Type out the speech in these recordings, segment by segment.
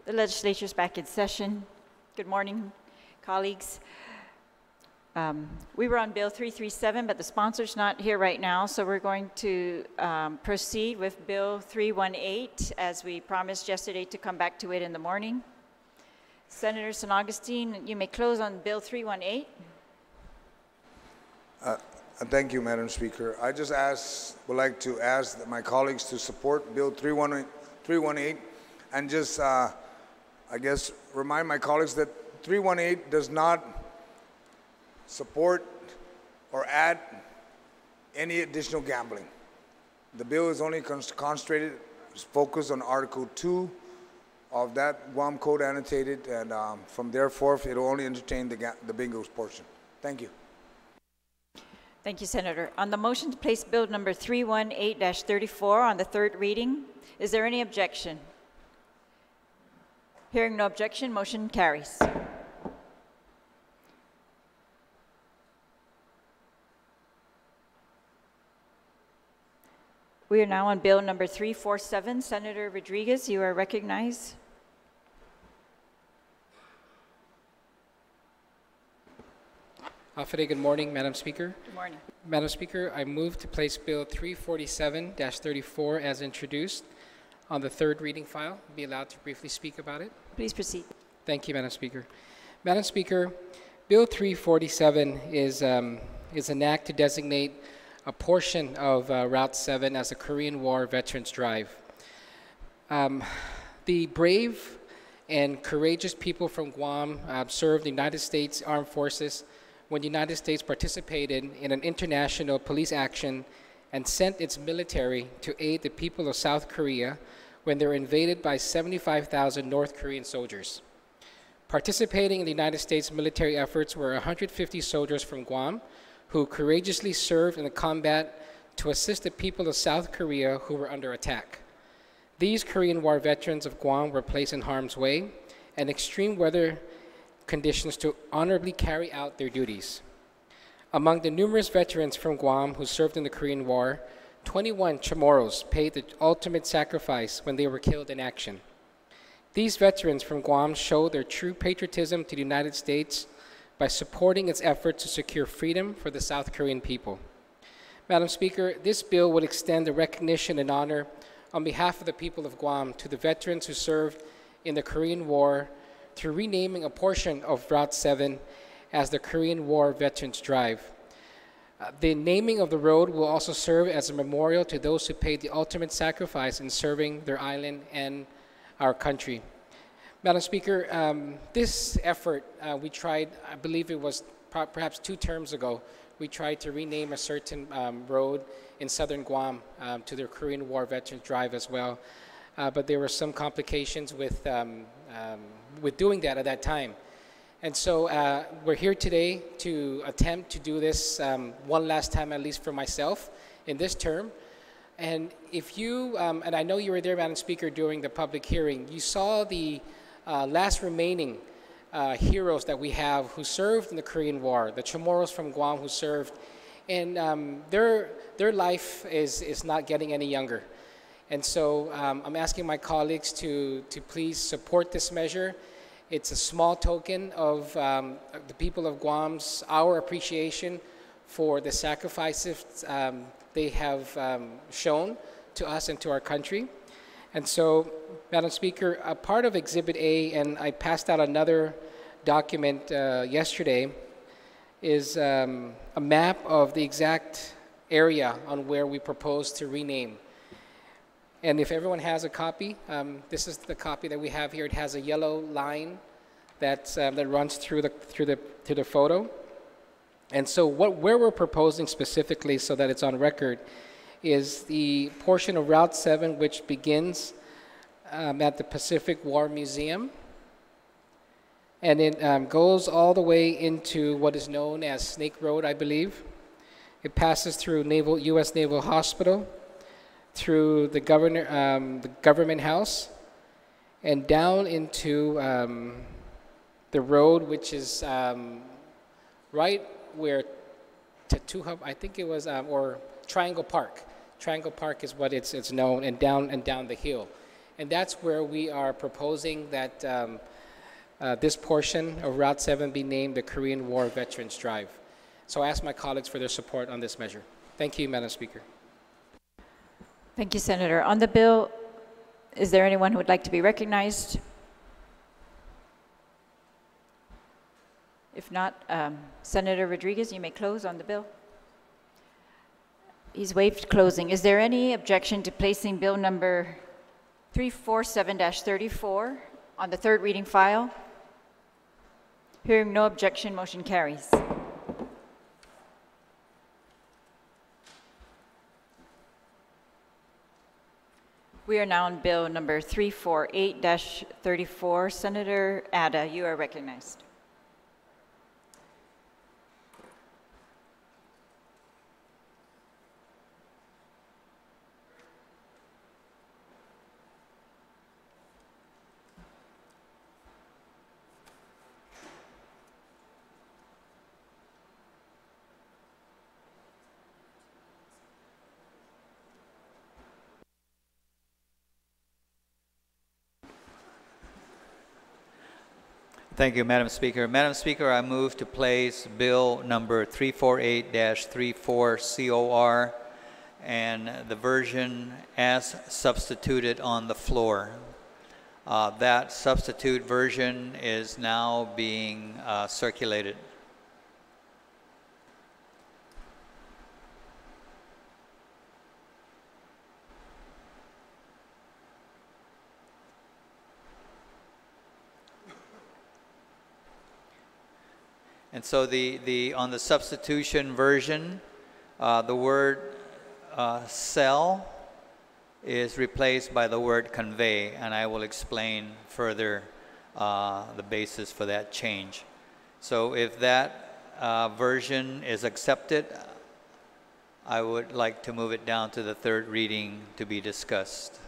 The legislature is back in session. Good morning, colleagues. We were on Bill 337, but the sponsor's not here right now, so we're going to proceed with Bill 318, as we promised yesterday to come back to it in the morning. Senator San Augustine, you may close on Bill 318. Thank you, Madam Speaker. I just would like to ask my colleagues to support Bill 318 and just, I guess, remind my colleagues that 318 does not support or add any additional gambling. The bill is only concentrated, focused on Article 2 of that Guam Code annotated, and from there forth, it will only entertain the bingos portion. Thank you. Thank you, Senator. On the motion to place Bill number 318-34 on the third reading, is there any objection? Hearing no objection, motion carries. We are now on Bill number 347. Senator Rodriguez, you are recognized. Good morning, Madam Speaker. Good morning. Madam Speaker, I move to place Bill 347-34 as introduced on the third reading file. Be allowed to briefly speak about it. Please proceed. Thank you, Madam Speaker. Madam Speaker, Bill 347 is an act to designate a portion of Route 7 as a Korean War Veterans Drive. The brave and courageous people from Guam served the United States Armed Forces when the United States participated in an international police action and sent its military to aid the people of South Korea when they were invaded by 75,000 North Korean soldiers. Participating in the United States military efforts were 150 soldiers from Guam who courageously served in the combat to assist the people of South Korea who were under attack. These Korean War veterans of Guam were placed in harm's way and extreme weather conditions to honorably carry out their duties. Among the numerous veterans from Guam who served in the Korean War, 21 Chamorros paid the ultimate sacrifice when they were killed in action. These veterans from Guam showed their true patriotism to the United States by supporting its efforts to secure freedom for the South Korean people. Madam Speaker, this bill would extend the recognition and honor on behalf of the people of Guam to the veterans who served in the Korean War through renaming a portion of Route 7 as the Korean War Veterans Drive. The naming of the road will also serve as a memorial to those who paid the ultimate sacrifice in serving their island and our country. Madam Speaker, this effort, we tried, I believe it was perhaps 2 terms ago, we tried to rename a certain road in southern Guam to the Korean War Veterans Drive as well. But there were some complications with doing that at that time. And so we're here today to attempt to do this one last time, at least for myself, in this term. And if you, and I know you were there, Madam Speaker, during the public hearing, you saw the last remaining heroes that we have who served in the Korean War, the Chamorros from Guam who served, and their life is not getting any younger. And so I'm asking my colleagues to please support this measure. It's a small token of the people of Guam's, our appreciation for the sacrifices they have shown to us and to our country. And so, Madam Speaker, a part of Exhibit A, and I passed out another document yesterday, is a map of the exact area on where we propose to rename. And if everyone has a copy, this is the copy that we have here. It has a yellow line that runs through the photo. And so where we're proposing specifically, so that it's on record, is the portion of Route 7 which begins at the Pacific War Museum. And it goes all the way into what is known as Snake Road, I believe. It passes through U.S. Naval Hospital, through the government house, and down into the road, which is right where Hub, I think it was, or Triangle Park. Triangle Park is what it's known, and down the hill. And that's where we are proposing that this portion of Route 7 be named the Korean War Veterans Drive. So I ask my colleagues for their support on this measure. Thank you, Madam Speaker. Thank you, Senator. On the bill, is there anyone who would like to be recognized? If not, Senator Rodriguez, you may close on the bill. He's waived closing. Is there any objection to placing bill number 347-34 on the third reading file? Hearing no objection, motion carries. We are now on bill number 348-34. Senator Ada, you are recognized. Thank you, Madam Speaker. Madam Speaker, I move to place bill number 348-34 COR and the version as substituted on the floor. That substitute version is now being circulated. And so on the substitution version, the word sell is replaced by the word convey, and I will explain further the basis for that change. So if that version is accepted, I would like to move it down to the third reading to be discussed.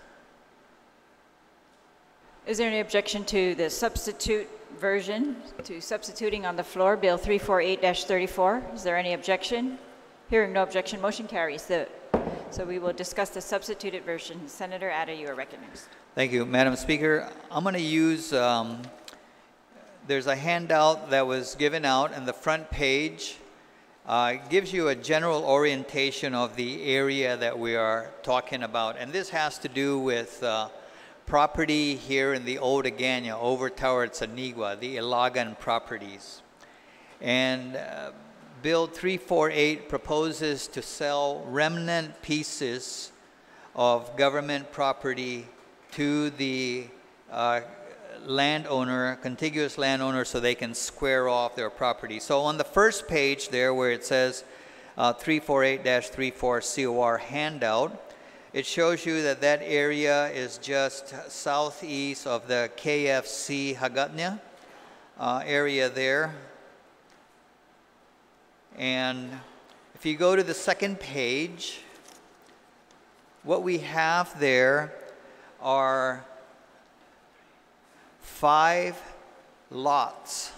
Is there any objection to the substitute version, to substituting on the floor, Bill 348-34? Is there any objection? Hearing no objection, motion carries. So we will discuss the substituted version. Senator Ada, you are recognized. Thank you, Madam Speaker. I'm going to use, there's a handout that was given out on the front page. It gives you a general orientation of the area that we are talking about. And this has to do with property here in the Old Agana over towards Anigua, the Ilagan properties. And Bill 348 proposes to sell remnant pieces of government property to the landowner, contiguous landowner, so they can square off their property. So on the first page there where it says 348-34 COR handout, it shows you that that area is just southeast of the KFC Hagatnya area there. And if you go to the second page, what we have there are 5 lots,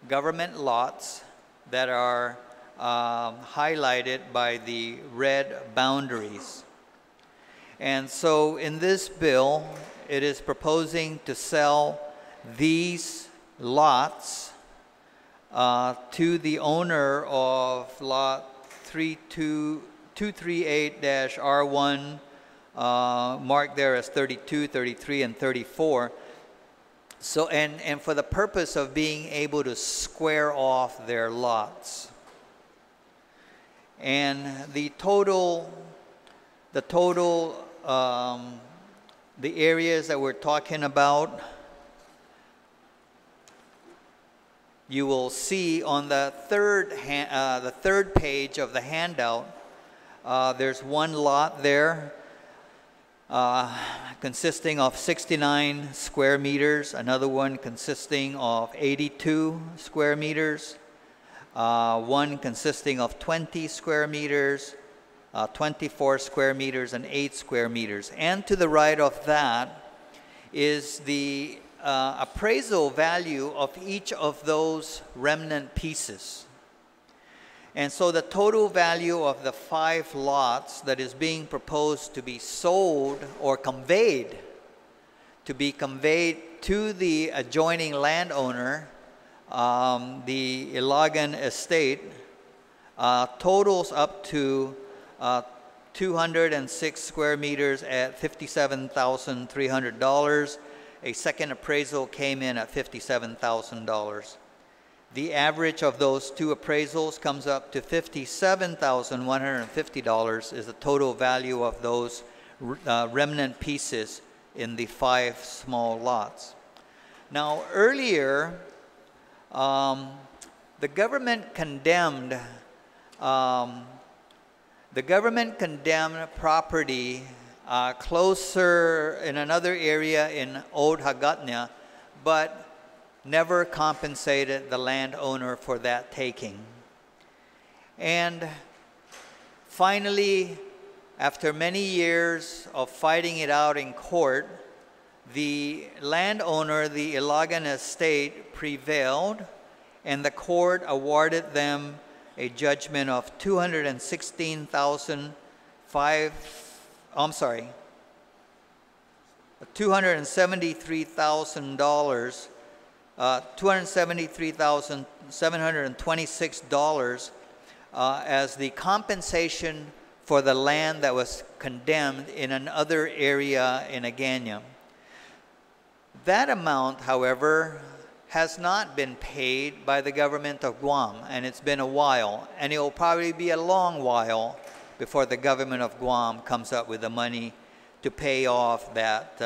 government lots, that are highlighted by the red boundaries. And so in this bill, it is proposing to sell these lots to the owner of lot 238-R1, marked there as 32, 33, and 34. So, and for the purpose of being able to square off their lots. And the areas that we're talking about, you will see on the third page of the handout, there's one lot there consisting of 69 square meters, another one consisting of 82 square meters, one consisting of 20 square meters, 24 square meters, and 8 square meters. And to the right of that is the appraisal value of each of those remnant pieces. And so the total value of the 5 lots that is being proposed to be sold or conveyed to be conveyed to the adjoining landowner, the Ilagan estate, totals up to 206 square meters at $57,300. A second appraisal came in at $57,000. The average of those two appraisals comes up to $57,150 is the total value of those remnant pieces in the 5 small lots. Now, earlier, the government condemned property closer in another area in Old Hagatna, but never compensated the landowner for that taking. And finally, after many years of fighting it out in court, the landowner, the Ilagan estate, prevailed, and the court awarded them a judgment of $273,000 $273,726 as the compensation for the land that was condemned in another area in Agana. That amount, however, has not been paid by the government of Guam, and it's been a while, and it will probably be a long while before the government of Guam comes up with the money to pay off that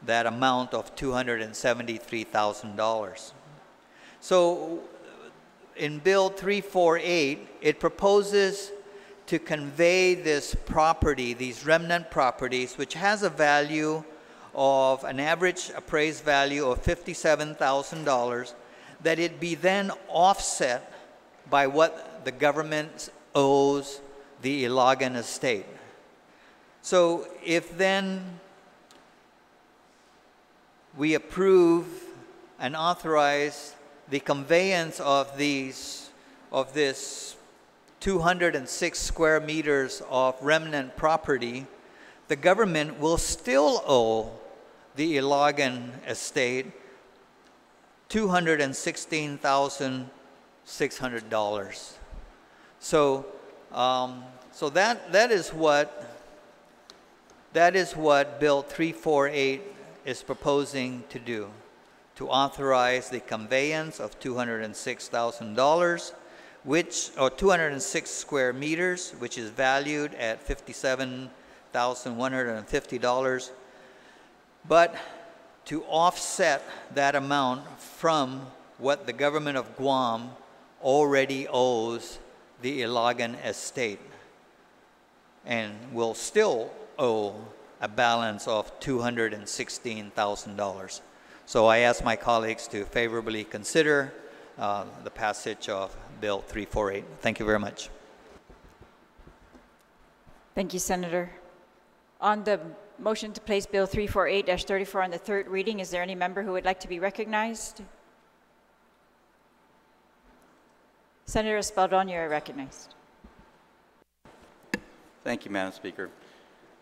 amount of $273,000. So in Bill 348, it proposes to convey this property, these remnant properties, which has a value of an average appraised value of $57,000, that it be then offset by what the government owes the Ilagan estate. So if then we approve and authorize the conveyance of this 206 square meters of remnant property, the government will still owe the Ilagan estate $216,600. So that is what Bill 348 is proposing to do, to authorize the conveyance of $206,000, or 206 square meters, which is valued at $57,150, but to offset that amount from what the government of Guam already owes the Ilagan estate, and will still owe a balance of $216,000. So I ask my colleagues to favorably consider the passage of Bill 348. Thank you very much. Thank you, Senator. On the motion to place Bill 348-34 on the third reading, is there any member who would like to be recognized? Senator Espaldon, you are recognized. Thank you, Madam Speaker.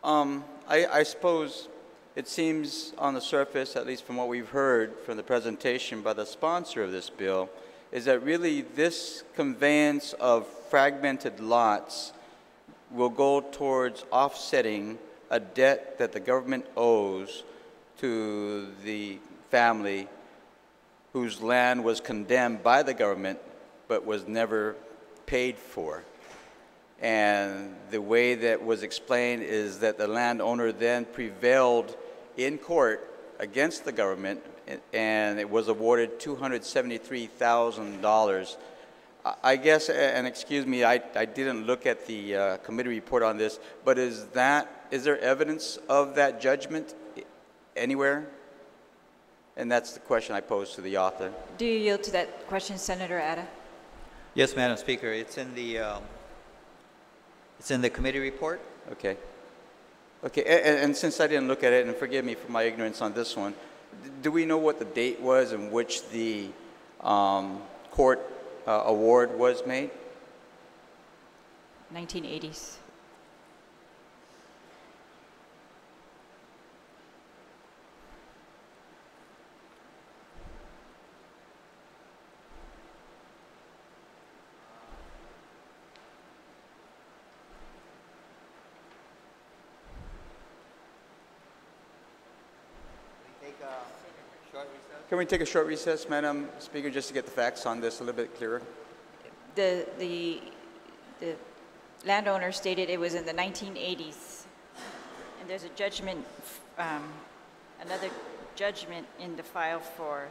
I suppose it seems on the surface, at least from what we've heard from the presentation by the sponsor of this bill, is that really this conveyance of fragmented lots will go towards offsetting a debt that the government owes to the family whose land was condemned by the government but was never paid for. And the way that was explained is that the landowner then prevailed in court against the government, and it was awarded $273,000. I guess, and excuse me, I didn't look at the committee report on this, but is there evidence of that judgment anywhere? And that's the question I posed to the author. Do you yield to that question, Senator Ada? Yes, Madam Speaker. It's in the committee report. Okay. Okay, and since I didn't look at it, and forgive me for my ignorance on this one, do we know what the date was in which the court award was made? 1980s. Can we take a short recess, Madam Speaker, just to get the facts on this a little bit clearer? The landowner stated it was in the 1980s, and there's a judgment, another judgment in the file for.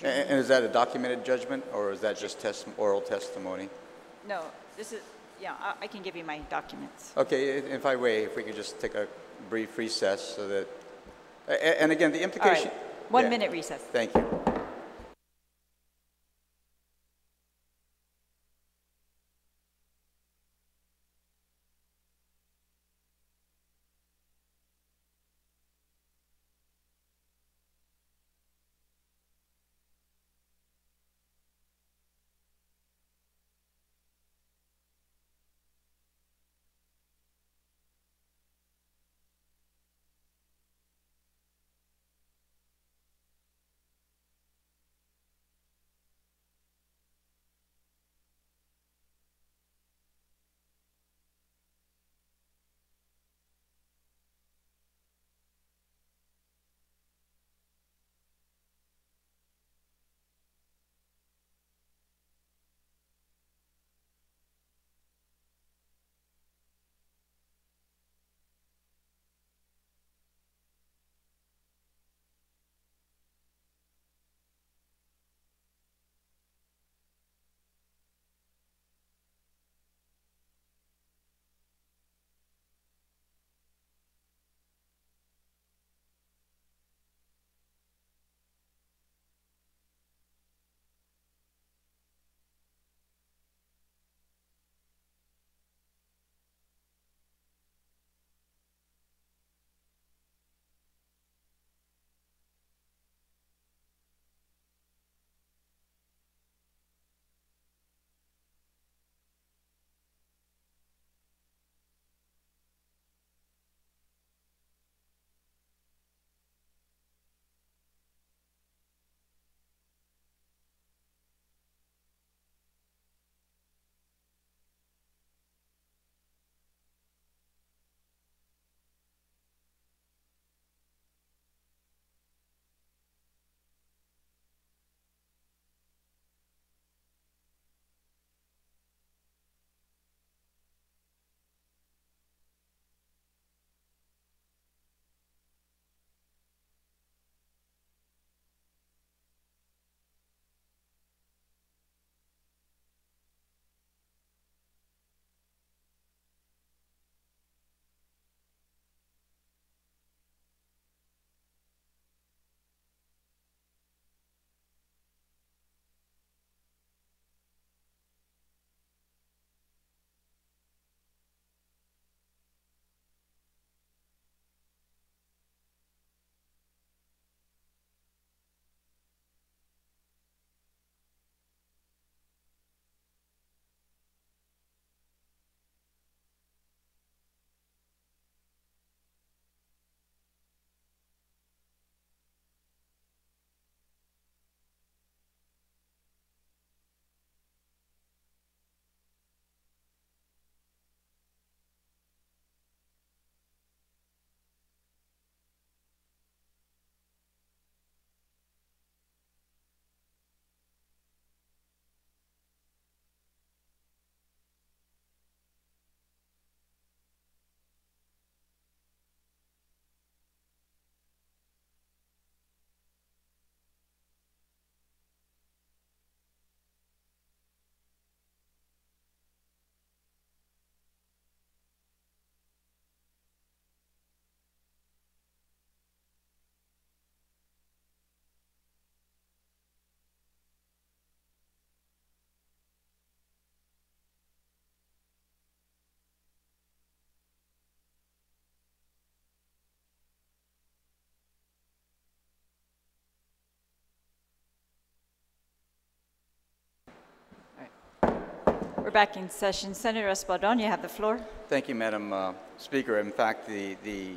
And is that a documented judgment, or is that just oral testimony? No, this is, yeah, I can give you my documents. Okay, if I may, if we could just take a brief recess so that, and again, the implication. All right, 1 minute recess. Thank you. We're back in session. Senator Espaldon, you have the floor. Thank you, Madam Speaker. In fact, the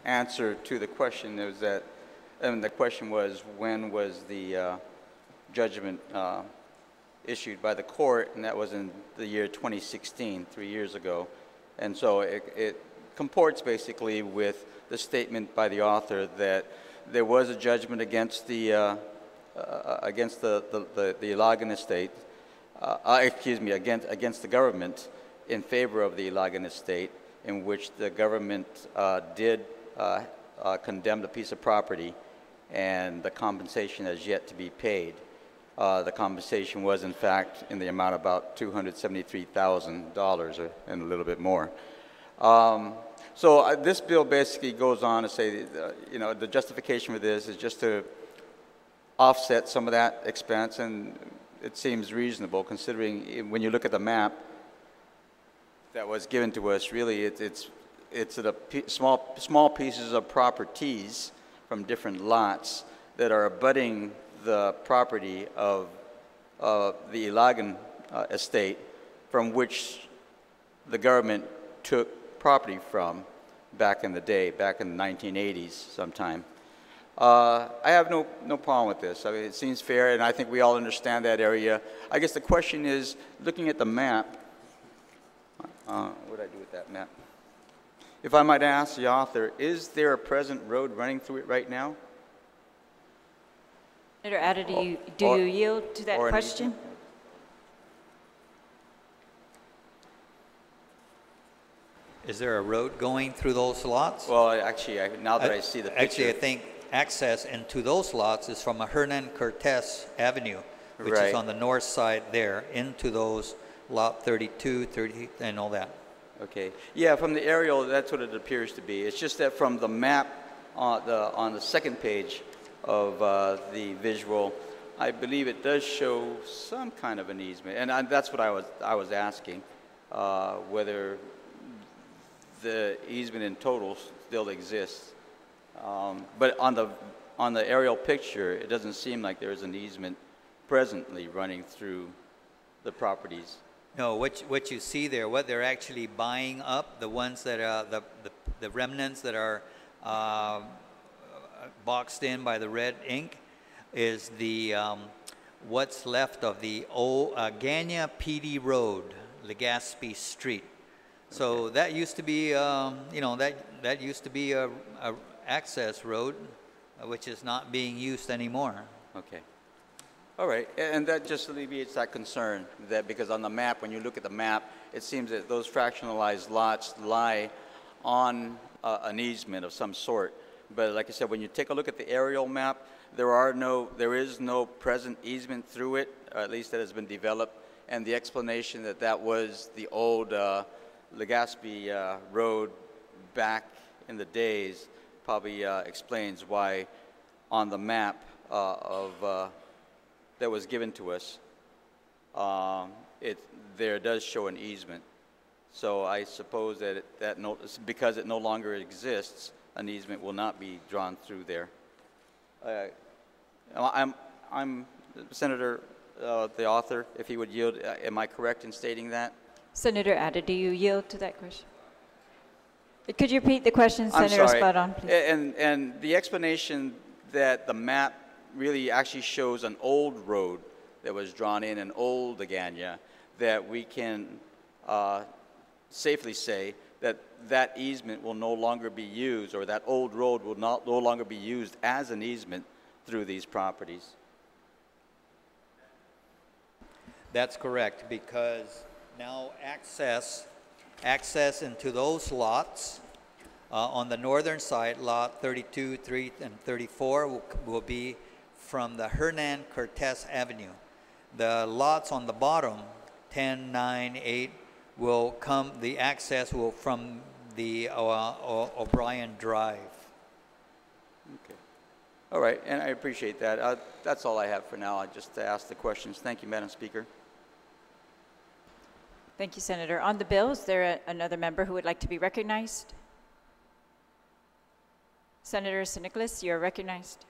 answer to the question is that, and the question was, when was the judgment issued by the court? And that was in the year 2016, 3 years ago. And so it comports basically with the statement by the author that there was a judgment against the Ilagan estate, excuse me, against the government in favor of the Ilagan estate, in which the government did condemn the piece of property, and the compensation has yet to be paid. The compensation was, in fact, in the amount of about $273,000 and a little bit more. So this bill basically goes on to say, you know, the justification for this is just to offset some of that expense, and it seems reasonable considering when you look at the map that was given to us. Really, it's small pieces of properties from different lots that are abutting the property of the Ilagan estate, from which the government took property from back in the day, back in the 1980s sometime. I have no problem with this. I mean, it seems fair, and I think we all understand that area. I guess the question is, looking at the map, what did I do with that map? If I might ask the author, is there a present road running through it right now? Senator Adder, do you yield to that question? Is there a road going through those lots? Well, actually, now that I see the picture. Actually, I think access into those lots is from a Hernan Cortez Avenue, which is on the north side there, into those lot 32, 30, and all that. Okay. Yeah, from the aerial, that's what it appears to be. It's just that from the map on the second page of the visual, I believe it does show some kind of an easement, and that's what I was asking, whether the easement in total still exists. But on the aerial picture, it doesn't seem like there's an easement presently running through the properties. No, what you see there, what they're actually buying up, the ones that are the remnants that are boxed in by the red ink, is the what's left of the old Ganya PD Road, Legazpi Street. So Okay. that used to be, you know, that used to be a access road, which is not being used anymore. Okay. All right, and that just alleviates that concern, that because on the map, when you look at the map, it seems that those fractionalized lots lie on an easement of some sort. But like I said, when you take a look at the aerial map, there is no present easement through it, or at least that has been developed. And the explanation that was the old Legazpi Road back in the days probably explains why on the map that was given to us, there does show an easement. So I suppose that because it no longer exists, an easement will not be drawn through there. I'm Senator, the author, if he would yield. Am I correct in stating that? Senator Adder, do you yield to that question? Could you repeat the question, I'm Senator sorry. Espadon, please? And the explanation that the map really actually shows an old road that was drawn in, an old Agania, that we can safely say that easement will no longer be used, or that old road will no longer be used as an easement through these properties. That's correct, because now access into those lots on the northern side, lot 32, 3, and 34 will be from the Hernan Cortez Avenue. The lots on the bottom, 10, 9, 8, will come, the access will from the O'Brien Drive. Okay. All right, and I appreciate that. That's all I have for now, just to ask the questions. Thank you, Madam Speaker. Thank you, Senator. On the bill, is there another member who would like to be recognized? Senator San Nicolas, you're recognized.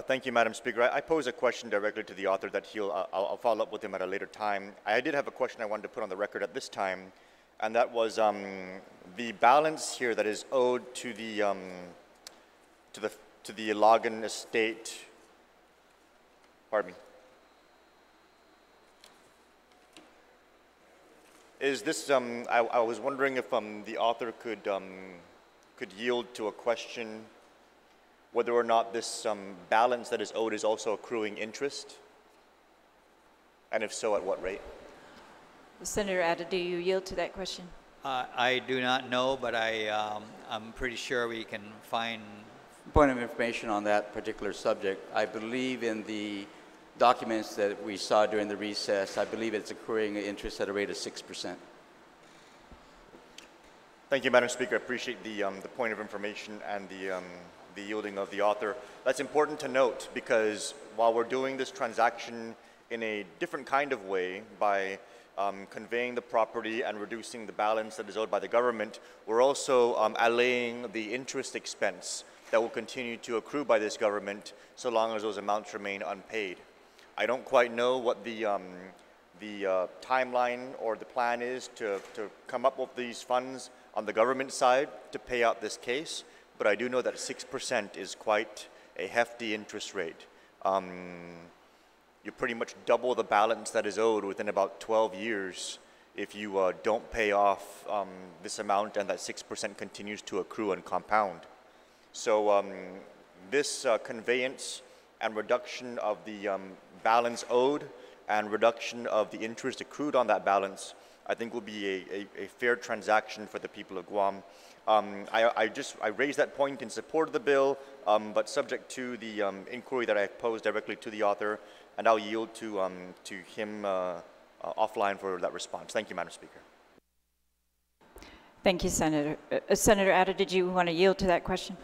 Thank you, Madam Speaker. I pose a question directly to the author that I'll follow up with him at a later time. I did have a question I wanted to put on the record at this time, and that was the balance here that is owed to the Ilagan estate. Pardon me. Is this? I was wondering if the author could could yield to a question whether or not this balance that is owed is also accruing interest, and if so, at what rate? Senator Atta, do you yield to that question? I do not know, but I'm pretty sure we can find. Point of information on that particular subject. I believe in the documents that we saw during the recess, I believe it's accruing interest at a rate of 6%. Thank you, Madam Speaker. I appreciate the point of information and the yielding of the author. That's important to note because while we're doing this transaction in a different kind of way by conveying the property and reducing the balance that is owed by the government, we're also allaying the interest expense that will continue to accrue by this government so long as those amounts remain unpaid. I don't quite know what the timeline or the plan is to come up with these funds on the government side to pay out this case, but I do know that 6% is quite a hefty interest rate. You pretty much double the balance that is owed within about 12 years if you don't pay off this amount and that 6% continues to accrue and compound. So this conveyance and reduction of the balance owed and reduction of the interest accrued on that balance, I think will be a fair transaction for the people of Guam. I raised that point in support of the bill, but subject to the inquiry that I posed directly to the author, and I'll yield to him offline for that response. Thank you, Madam Speaker. Thank you, Senator. Senator Atta, did you want to yield to that question?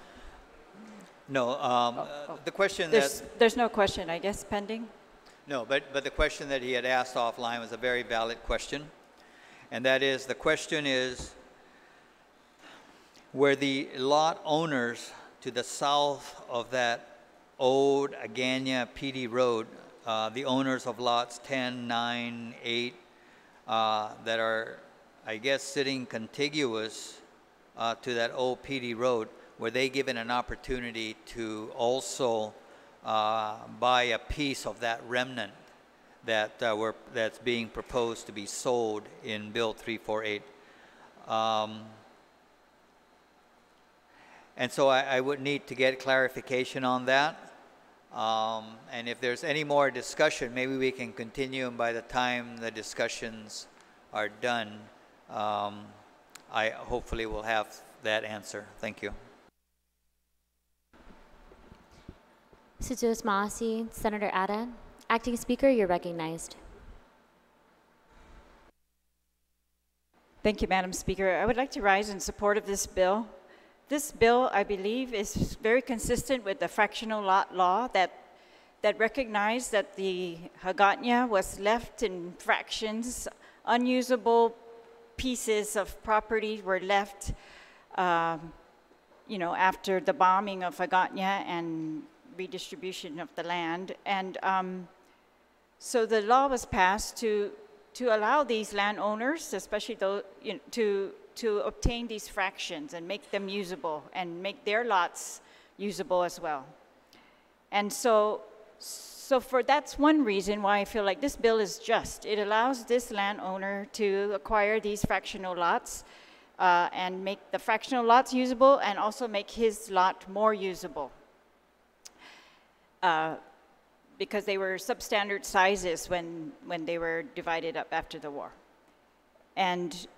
No, the question there's no question, I guess, pending? No, but the question that he had asked offline was a very valid question. And that is, the question is, were the lot owners to the south of that old Agana PD Road, the owners of lots 10, 9, 8, that are, I guess, sitting contiguous to that old PD Road, were they given an opportunity to also buy a piece of that remnant that's being proposed to be sold in Bill 348? And so I would need to get clarification on that. And if there's any more discussion, maybe we can continue, and by the time the discussions are done, I hopefully will have that answer. Thank you. Sutuos Maasi, Senator Atta. Acting Speaker, you're recognized. Thank you, Madam Speaker. I would like to rise in support of this bill. This bill, I believe, is very consistent with the fractional lot law that recognized that the Hagåtña was left in fractions. Unusable pieces of property were left, after the bombing of Hagåtña and redistribution of the land. And so the law was passed to allow these landowners, especially those, to obtain these fractions and make them usable and make their lots usable as well. And so that's one reason why I feel like this bill is just. It allows this landowner to acquire these fractional lots and make the fractional lots usable and also make his lot more usable. Because they were substandard sizes when they were divided up after the war. And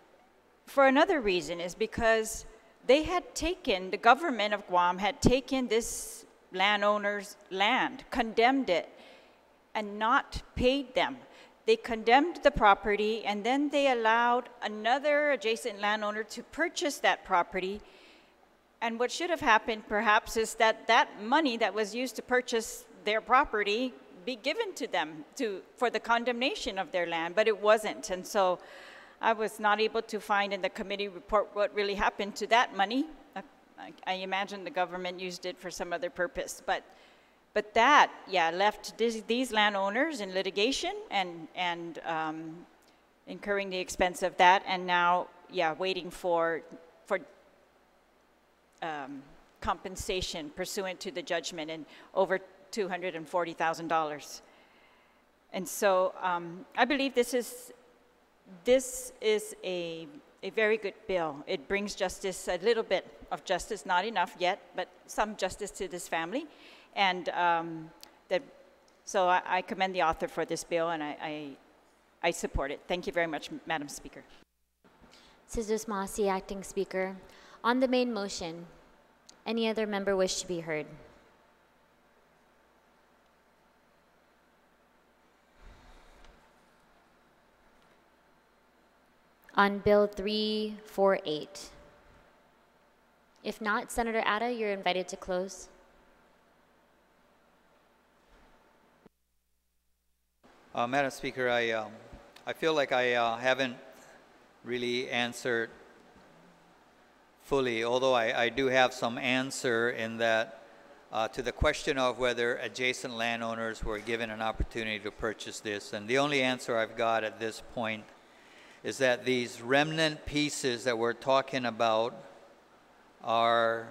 for another reason is because they had taken, the government of Guam had taken this landowner's land, condemned it, and not paid them. They condemned the property, and then they allowed another adjacent landowner to purchase that property. And what should have happened, perhaps, is that that money that was used to purchase their property be given to them for the condemnation of their land, but it wasn't. And so I was not able to find in the committee report what really happened to that money. I imagine the government used it for some other purpose, but that, left these landowners in litigation and incurring the expense of that, and now, waiting for compensation pursuant to the judgment in over $240,000. And so I believe this is a a very good bill. It brings justice, a little bit of justice, not enough yet, but some justice to this family. And so I commend the author for this bill, and I support it. Thank you very much, Madam Speaker. Citizens Massey, Acting Speaker. On the main motion, any other member wish to be heard? On Bill 348. If not, Senator Atta, you're invited to close. Madam Speaker, I feel like I haven't really answered fully, although I do have some answer in that to the question of whether adjacent landowners were given an opportunity to purchase this. And the only answer I've got at this point is that these remnant pieces that we're talking about are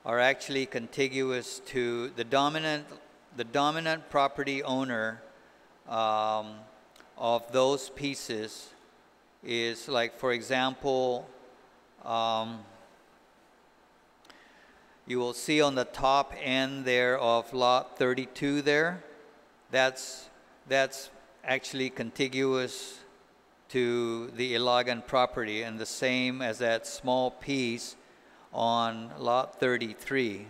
actually contiguous to the dominant property owner of those pieces is, like, for example, you will see on the top end there of lot 32 there, that's actually contiguous to the Ilagan property, and the same as that small piece on lot 33.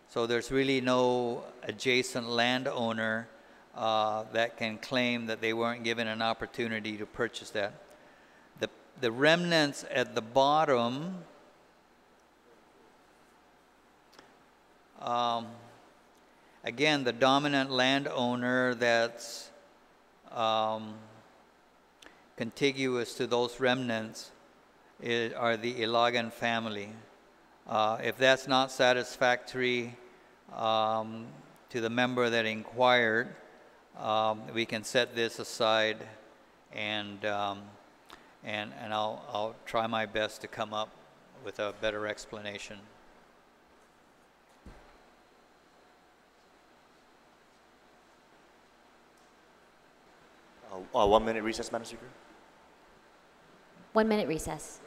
So there's really no adjacent landowner that can claim that they weren't given an opportunity to purchase that. The remnants at the bottom, again, the dominant landowner that's contiguous to those remnants are the Ilagan family. If that's not satisfactory to the member that inquired, we can set this aside, and I'll try my best to come up with a better explanation. One minute recess, Madam Speaker. 1 minute recess.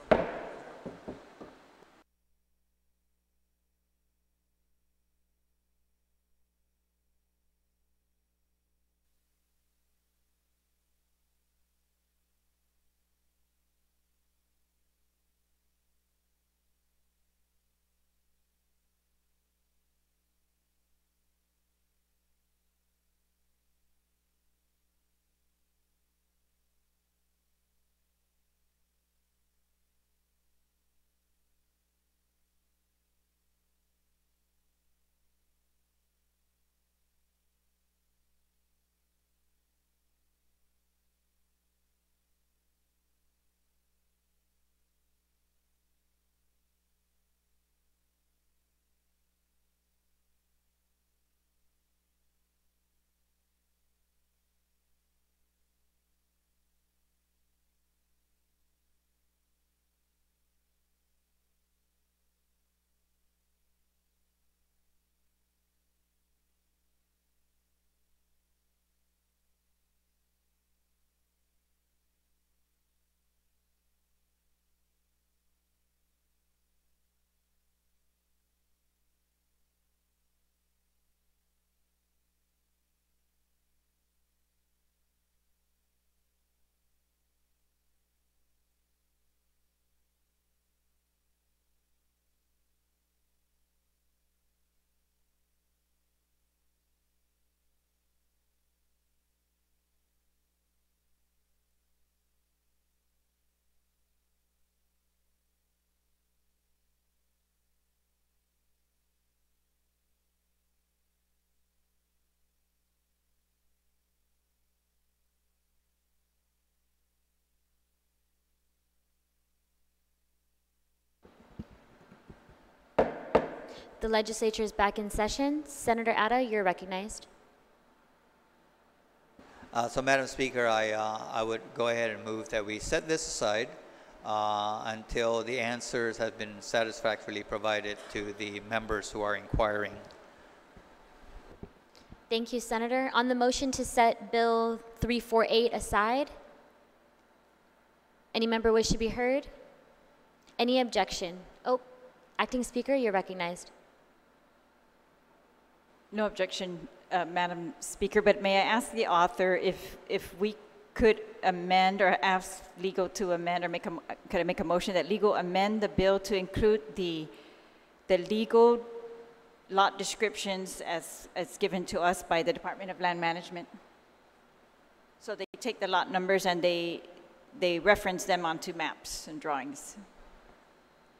The legislature is back in session. Senator Atta, you're recognized. So, Madam Speaker, I would go ahead and move that we set this aside until the answers have been satisfactorily provided to the members who are inquiring. Thank you, Senator. On the motion to set Bill 348 aside, any member wish to be heard? Any objection? Oh, Acting Speaker, you're recognized. No objection, Madam Speaker, but may I ask the author if we could amend or ask legal to amend or could I make a motion that legal amend the bill to include the legal lot descriptions as given to us by the Department of Land Management? So they take the lot numbers and they reference them onto maps and drawings.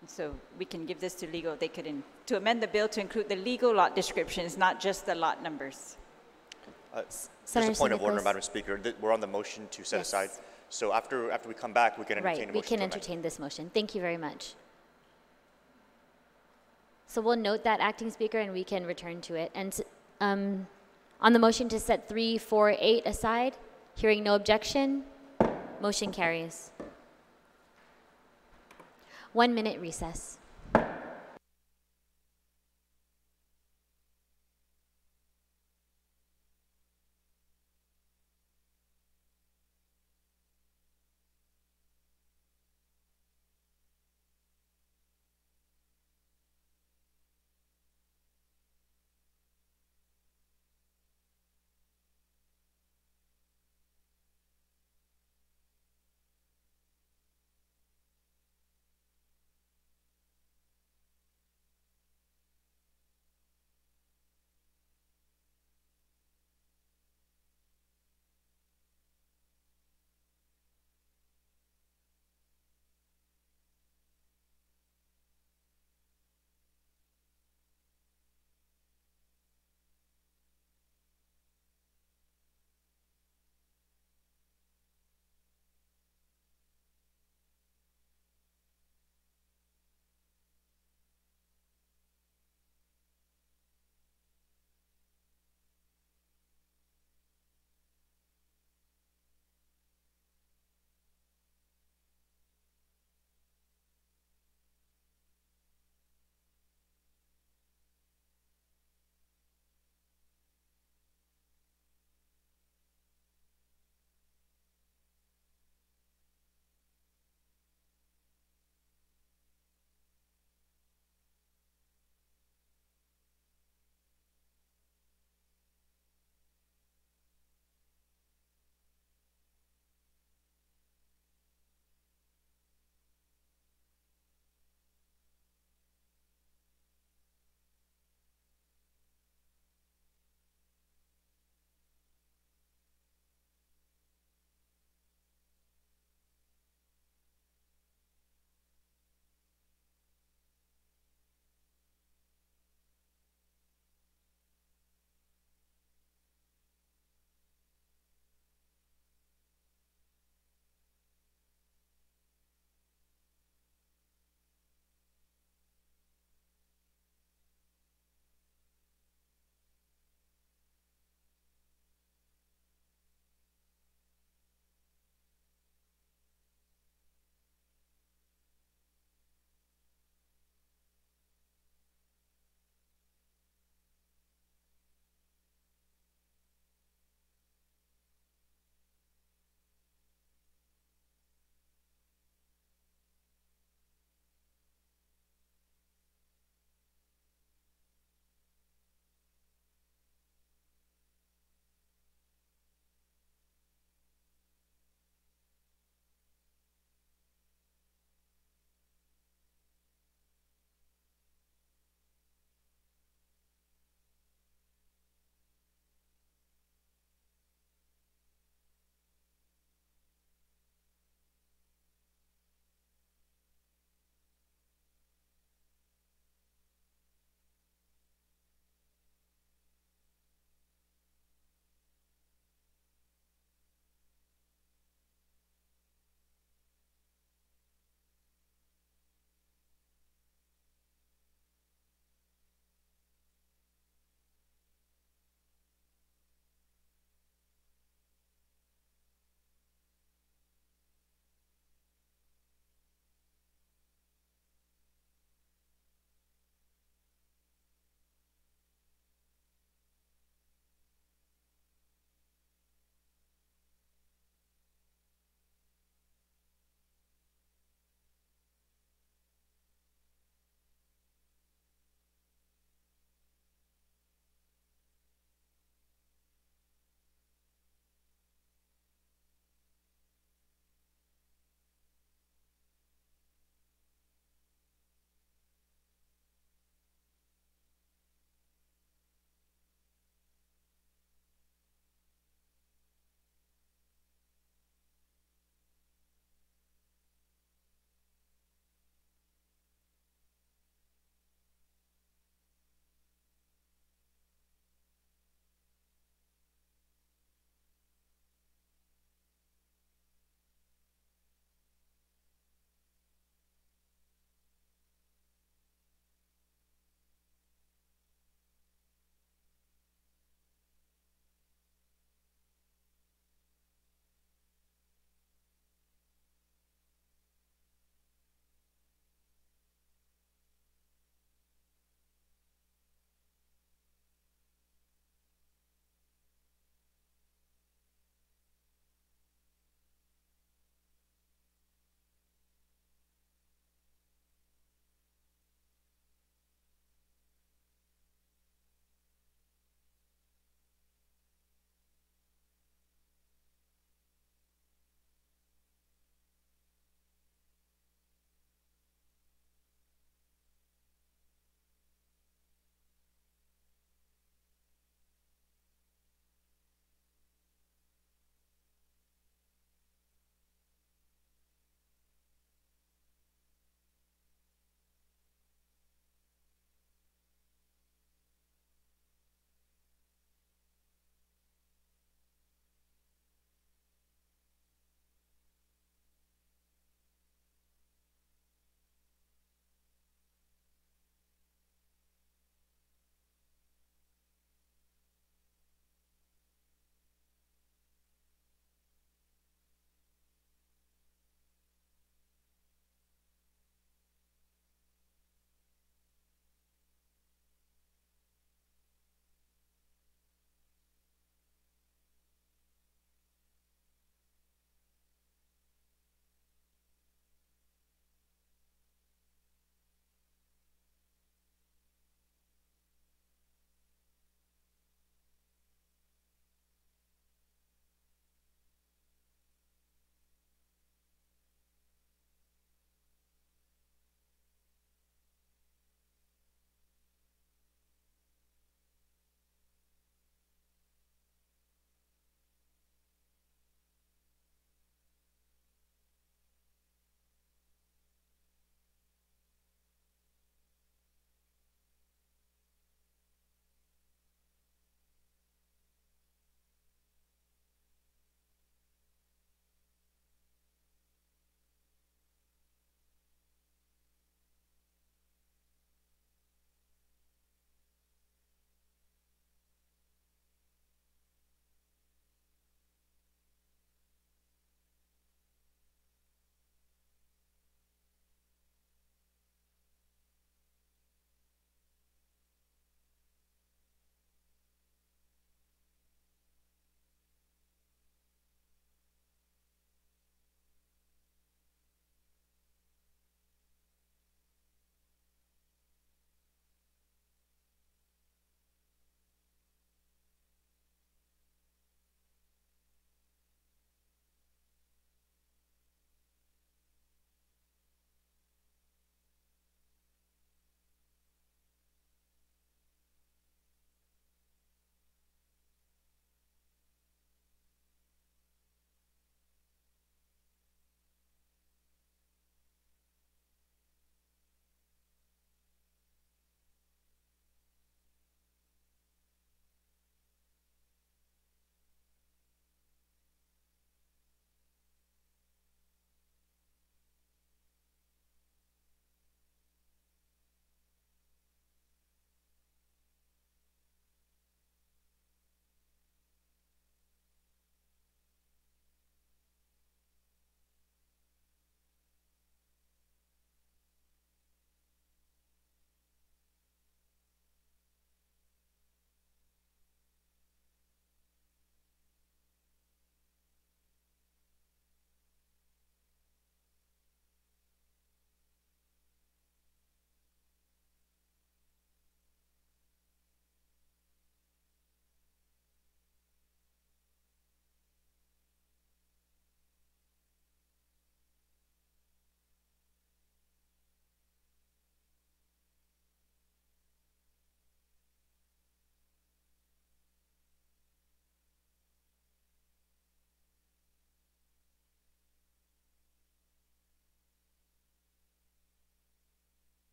And so we can give this to legal. They could to amend the bill to include the legal lot descriptions, not just the lot numbers. Just Senator a point of order, Nicholas. Madam Speaker. We're on the motion to set Yes. aside. So after we come back, we can entertain a Right, motion we can to amend. entertain this motion. Thank you very much. So we'll note that, Acting Speaker, and we can return to it. And on the motion to set 348 aside, hearing no objection, motion carries. 1 minute recess.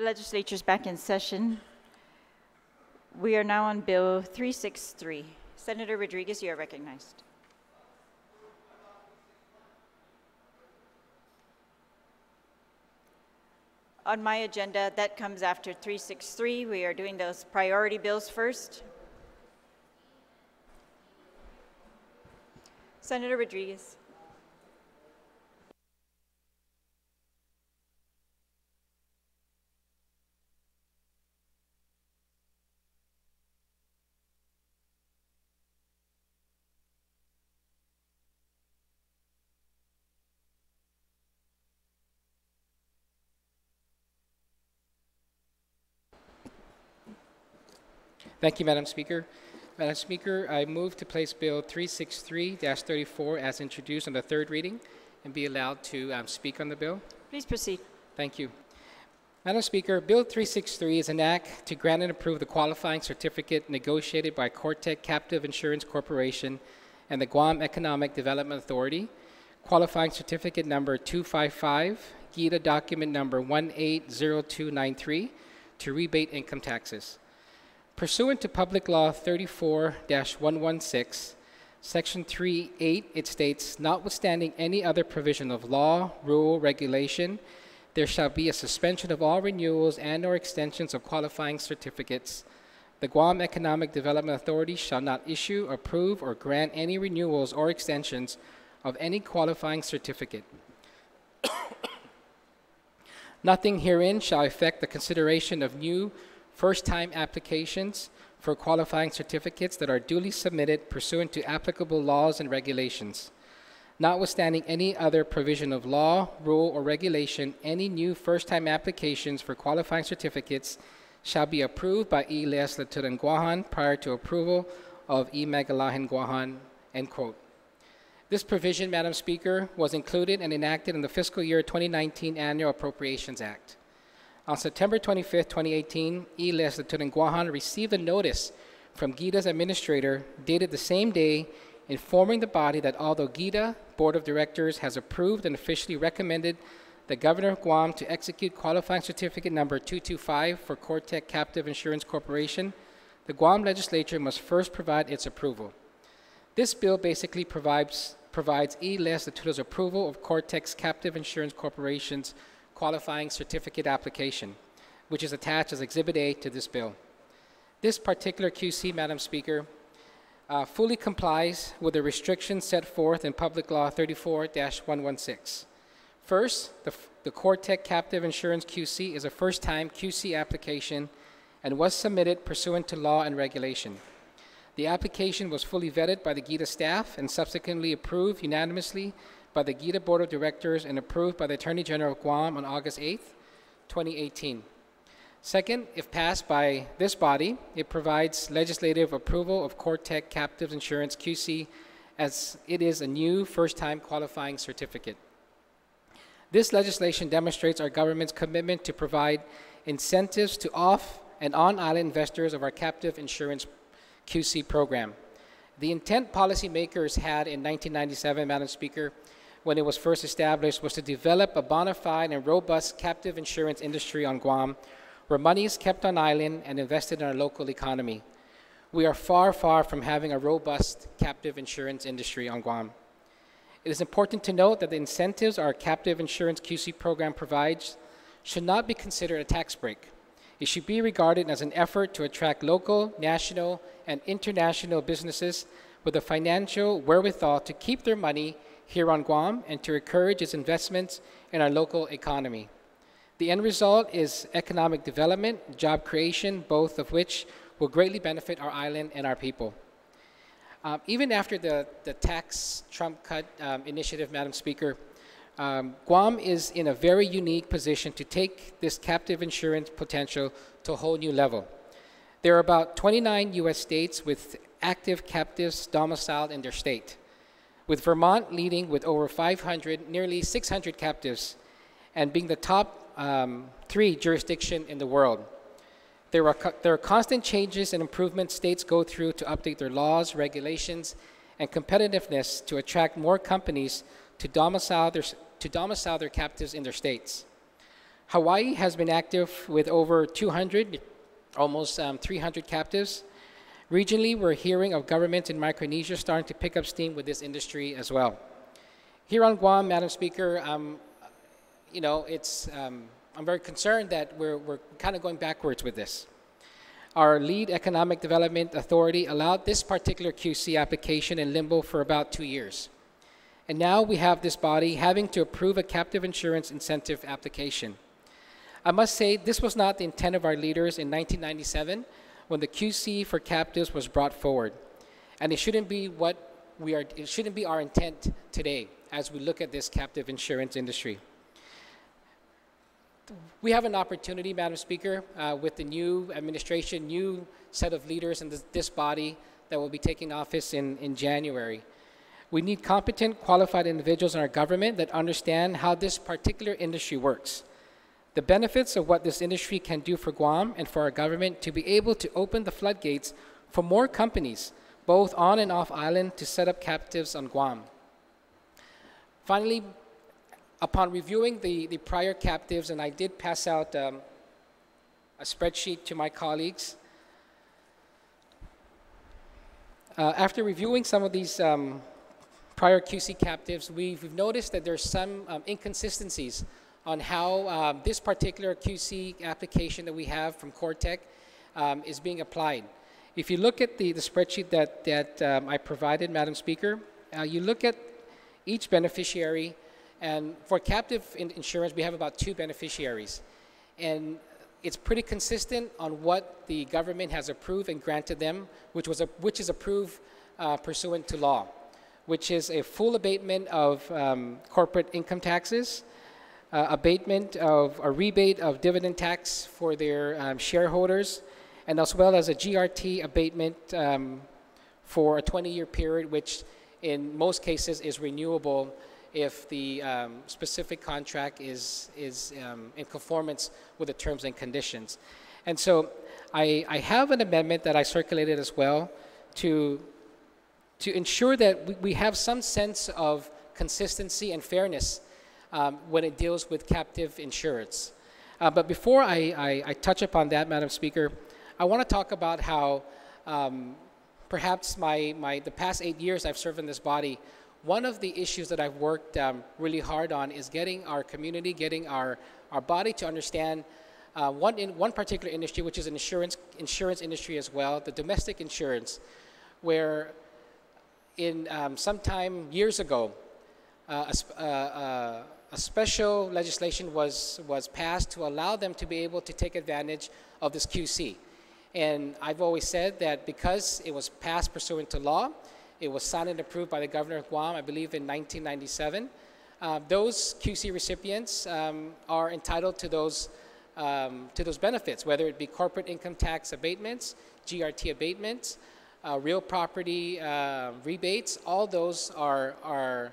The legislature is back in session. We are now on Bill 363. Senator Rodriguez, you are recognized. On my agenda, that comes after 363. We are doing those priority bills first. Senator Rodriguez. Thank you, Madam Speaker. Madam Speaker, I move to place Bill 363-34 as introduced on the third reading and be allowed to speak on the bill. Please proceed. Thank you. Madam Speaker, Bill 363 is an act to grant and approve the qualifying certificate negotiated by Cortec Captive Insurance Corporation and the Guam Economic Development Authority, qualifying certificate number 255, GITA document number 180293, to rebate income taxes. Pursuant to Public Law 34-116, Section 3.8, it states, notwithstanding any other provision of law, rule, regulation, there shall be a suspension of all renewals and or extensions of qualifying certificates. The Guam Economic Development Authority shall not issue, approve, or grant any renewals or extensions of any qualifying certificate. Nothing herein shall affect the consideration of new first-time applications for qualifying certificates that are duly submitted pursuant to applicable laws and regulations. Notwithstanding any other provision of law, rule, or regulation, any new first-time applications for qualifying certificates shall be approved by E. Legislature Guahan prior to approval of E. Magalahan Guahan, end quote. This provision, Madam Speaker, was included and enacted in the fiscal year 2019 Annual Appropriations Act. On September 25, 2018, E. Legislature Guahan received a notice from GITA's administrator dated the same day informing the body that although GITA Board of Directors has approved and officially recommended the Governor of Guam to execute qualifying certificate number 225 for Cortec Captive Insurance Corporation, the Guam Legislature must first provide its approval. This bill basically provides E. Legislature's approval of Cortec's Captive Insurance Corporation's qualifying certificate application, which is attached as Exhibit A to this bill. This particular QC, Madam Speaker, fully complies with the restrictions set forth in Public Law 34-116. First, the Cortec Captive Insurance QC is a first-time QC application and was submitted pursuant to law and regulation. The application was fully vetted by the GITA staff and subsequently approved unanimously by the GITA Board of Directors and approved by the Attorney General of Guam on August 8, 2018. Second, if passed by this body, it provides legislative approval of Cortec Captive Insurance QC as it is a new first-time qualifying certificate. This legislation demonstrates our government's commitment to provide incentives to off- and on-island investors of our captive insurance QC program. The intent policymakers had in 1997, Madam Speaker, when it was first established, was to develop a bona fide and robust captive insurance industry on Guam, where money is kept on island and invested in our local economy. We are far, far from having a robust captive insurance industry on Guam. It is important to note that the incentives our captive insurance QC program provides should not be considered a tax break. It should be regarded as an effort to attract local, national, and international businesses with the financial wherewithal to keep their money here on Guam and to encourage its investments in our local economy. The end result is economic development, job creation, both of which will greatly benefit our island and our people. Even after the tax Trump cut initiative, Madam Speaker, Guam is in a very unique position to take this captive insurance potential to a whole new level. There are about 29 U.S. states with active captives domiciled in their state, with Vermont leading with over 500, nearly 600 captives, and being the top 3 jurisdiction in the world. There are constant changes and improvements states go through to update their laws, regulations, and competitiveness to attract more companies to domicile their captives in their states. Hawaii has been active with over 200, almost 300 captives. Regionally, we're hearing of governments in Micronesia starting to pick up steam with this industry as well. Here on Guam, Madam Speaker, you know, I'm very concerned that we're kind of going backwards with this. Our lead economic development authority allowed this particular QC application in limbo for about 2 years. And now we have this body having to approve a captive insurance incentive application. I must say this was not the intent of our leaders in 1997 when the QC for captives was brought forward. And it shouldn't be it shouldn't be our intent today as we look at this captive insurance industry. We have an opportunity, Madam Speaker, with the new administration, new set of leaders in this body that will be taking office in January. We need competent, qualified individuals in our government that understand how this particular industry works, the benefits of what this industry can do for Guam and for our government to be able to open the floodgates for more companies, both on and off island, to set up captives on Guam. Finally, upon reviewing the prior captives, and I did pass out a spreadsheet to my colleagues, after reviewing some of these prior QC captives, we've noticed that there's some inconsistencies on how this particular QC application that we have from Cortec is being applied. If you look at the spreadsheet that I provided, Madam Speaker, you look at each beneficiary, and for captive insurance, we have about 2 beneficiaries. And it's pretty consistent on what the government has approved and granted them, which is approved pursuant to law, which is a full abatement of corporate income taxes, abatement of a rebate of dividend tax for their shareholders, and as well as a GRT abatement for a 20-year period, which in most cases is renewable if the specific contract is in conformance with the terms and conditions. And so I have an amendment that I circulated as well to ensure that we have some sense of consistency and fairness when it deals with captive insurance. But before I touch upon that, Madam Speaker, I want to talk about how perhaps the past 8 years I've served in this body, one of the issues that I've worked really hard on is getting our community, getting our body to understand one particular industry, which is an insurance industry as well, the domestic insurance, where in sometime years ago, a special legislation was passed to allow them to be able to take advantage of this QC. And I've always said that because it was passed pursuant to law, it was signed and approved by the governor of Guam, I believe in 1997. Those QC recipients are entitled to those benefits, whether it be corporate income tax abatements, GRT abatements, real property rebates. All those are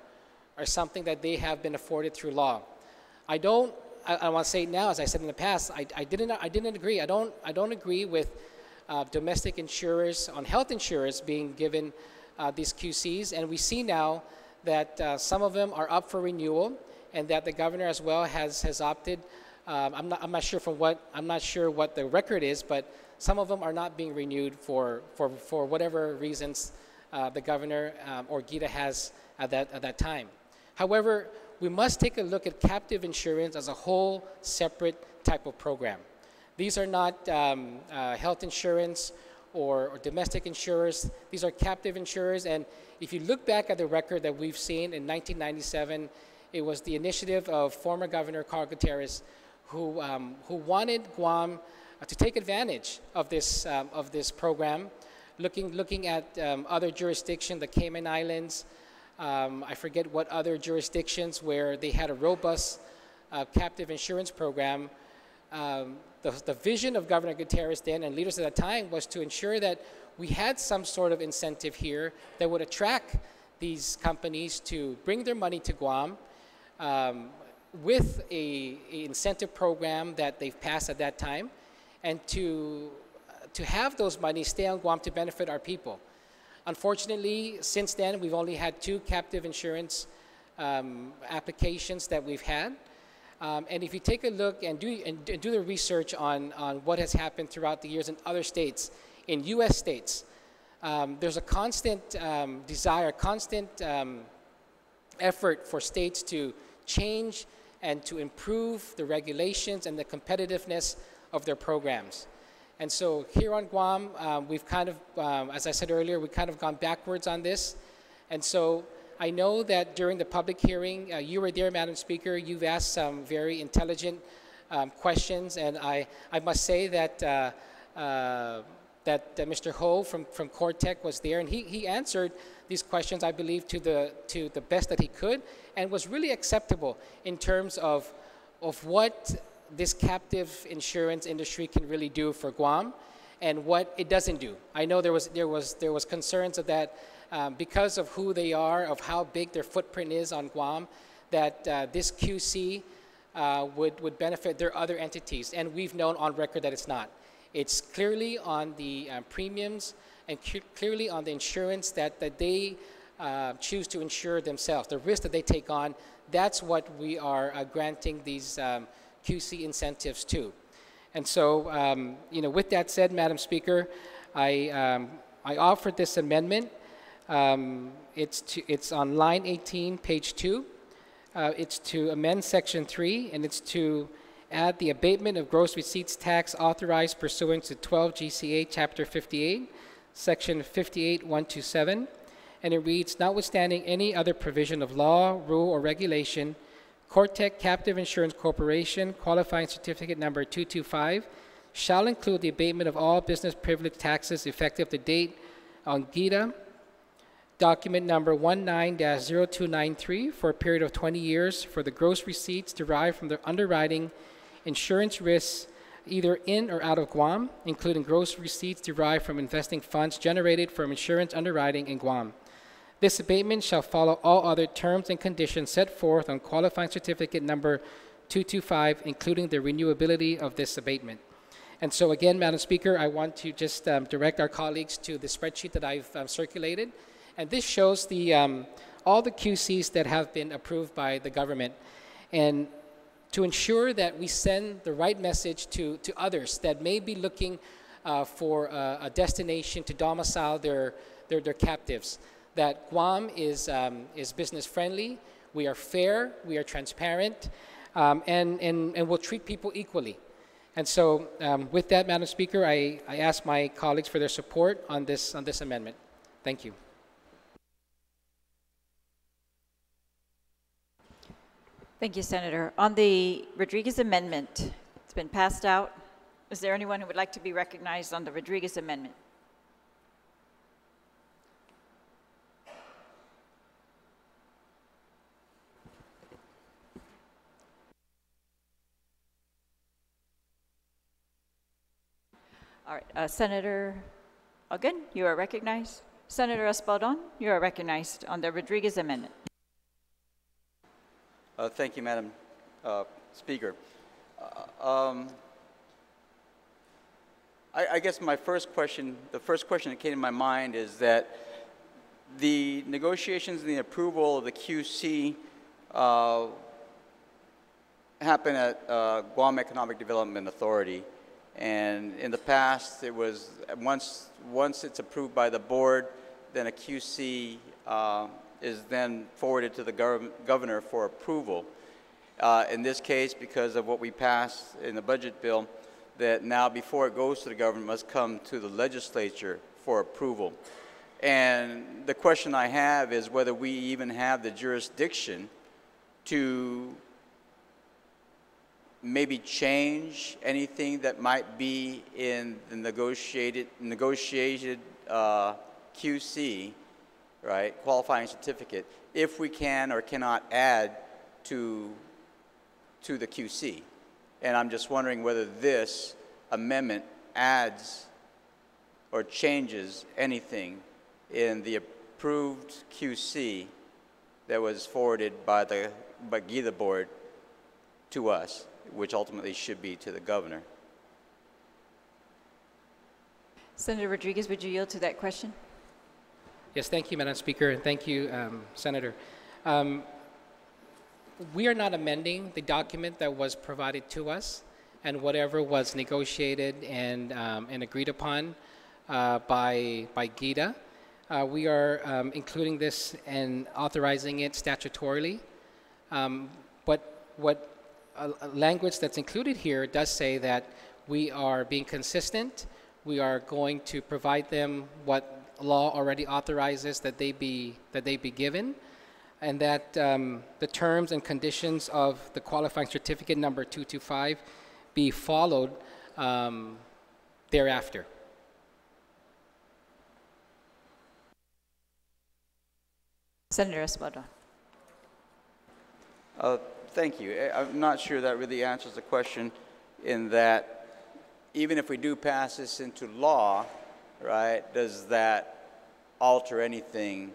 something that they have been afforded through law. I want to say now, as I said in the past, I didn't agree. I don't agree with domestic insurers on health insurers being given these QCs, and we see now that some of them are up for renewal, and that the governor as well has opted. I'm not sure what the record is, but some of them are not being renewed for whatever reasons the governor or GITA has at that time. However, we must take a look at captive insurance as a whole separate type of program. These are not health insurance or domestic insurers. These are captive insurers, and if you look back at the record that we've seen in 1997, it was the initiative of former Governor Carl Gutierrez who wanted Guam to take advantage of this program, looking at other jurisdictions, the Cayman Islands, I forget what other jurisdictions where they had a robust captive insurance program. The vision of Governor Gutierrez then and leaders at that time was to ensure that we had some sort of incentive here that would attract these companies to bring their money to Guam with a incentive program that they've passed at that time, and to have those monies stay on Guam to benefit our people. Unfortunately, since then, we've only had 2 captive insurance applications that we've had. And if you take a look and do the research on what has happened throughout the years in other states, in U.S. states, there's a constant desire, constant effort for states to change and to improve the regulations and the competitiveness of their programs. And so here on Guam, we've kind of, as I said earlier, we've kind of gone backwards on this. And so I know that during the public hearing, you were there, Madam Speaker. You've asked some very intelligent questions, and I must say that Mr. Ho from Cortec was there, and he answered these questions, I believe, to the best that he could, and was really acceptable in terms of what this captive insurance industry can really do for Guam, and what it doesn't do. I know there was concerns of that. Because of who they are, of how big their footprint is on Guam, that this QC would benefit their other entities. And we've known on record that it's not. It's clearly on the premiums and clearly on the insurance that they choose to insure themselves, the risk that they take on. That's what we are granting these QC incentives to. And so, with that said, Madam Speaker, I offered this amendment. It's on line 18, page 2. It's to amend section 3, and it's to add the abatement of gross receipts tax authorized pursuant to 12 GCA chapter 58, section 58.127. And it reads, notwithstanding any other provision of law, rule, or regulation, Cortec Captive Insurance Corporation, qualifying certificate number 225, shall include the abatement of all business privilege taxes effective the date on GITA, document number 19-0293 for a period of 20 years for the gross receipts derived from the underwriting insurance risks either in or out of Guam, including gross receipts derived from investing funds generated from insurance underwriting in Guam. This abatement shall follow all other terms and conditions set forth on qualifying certificate number 225, including the renewability of this abatement. And so again, Madam Speaker, I want to just direct our colleagues to the spreadsheet that I've circulated. And this shows all the QCs that have been approved by the government. And to ensure that we send the right message to others that may be looking for a destination to domicile their captives, that Guam is business friendly, we are fair, we are transparent, and we'll treat people equally. And so with that, Madam Speaker, I ask my colleagues for their support on this amendment. Thank you. Thank you, Senator. On the Rodriguez amendment, it's been passed out. Is there anyone who would like to be recognized on the Rodriguez amendment? All right, Senator Ogden, you are recognized. Senator Espaldon, you are recognized on the Rodriguez amendment. Thank you, Madam Speaker. I guess my first question, the first question that came to my mind is that the negotiations and the approval of the QC happen at Guam Economic Development Authority. And in the past, it was once it's approved by the board, then a QC is then forwarded to the governor for approval. In this case, because of what we passed in the budget bill, that now before it goes to the governor, it must come to the legislature for approval. And the question I have is whether we even have the jurisdiction to maybe change anything that might be in the negotiated QC, right, qualifying certificate, if we can or cannot add to the QC. And I'm just wondering whether this amendment adds or changes anything in the approved QC that was forwarded by the GITA board to us, which ultimately should be to the governor. Senator Rodriguez, would you yield to that question? Yes, thank you, Madam Speaker, and thank you, Senator. We are not amending the document that was provided to us, and whatever was negotiated and agreed upon by GITA. We are including this and authorizing it statutorily. But what language that's included here does say that we are being consistent. We are going to provide them what law already authorizes that they be given, and that the terms and conditions of the qualifying certificate number 225 be followed thereafter. Senator Espada. Thank you. I'm not sure that really answers the question, in that even if we do pass this into law, right, does that alter anything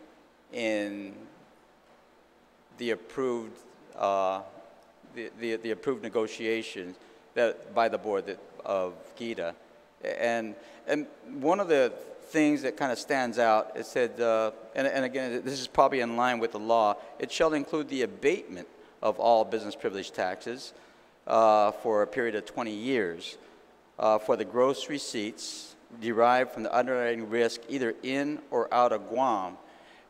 in the approved the approved negotiations that by the board of GITA? And one of the things that kind of stands out, it said, and again, this is probably in line with the law, it shall include the abatement of all business privilege taxes for a period of 20 years for the gross receipts derived from the underwriting risk either in or out of Guam.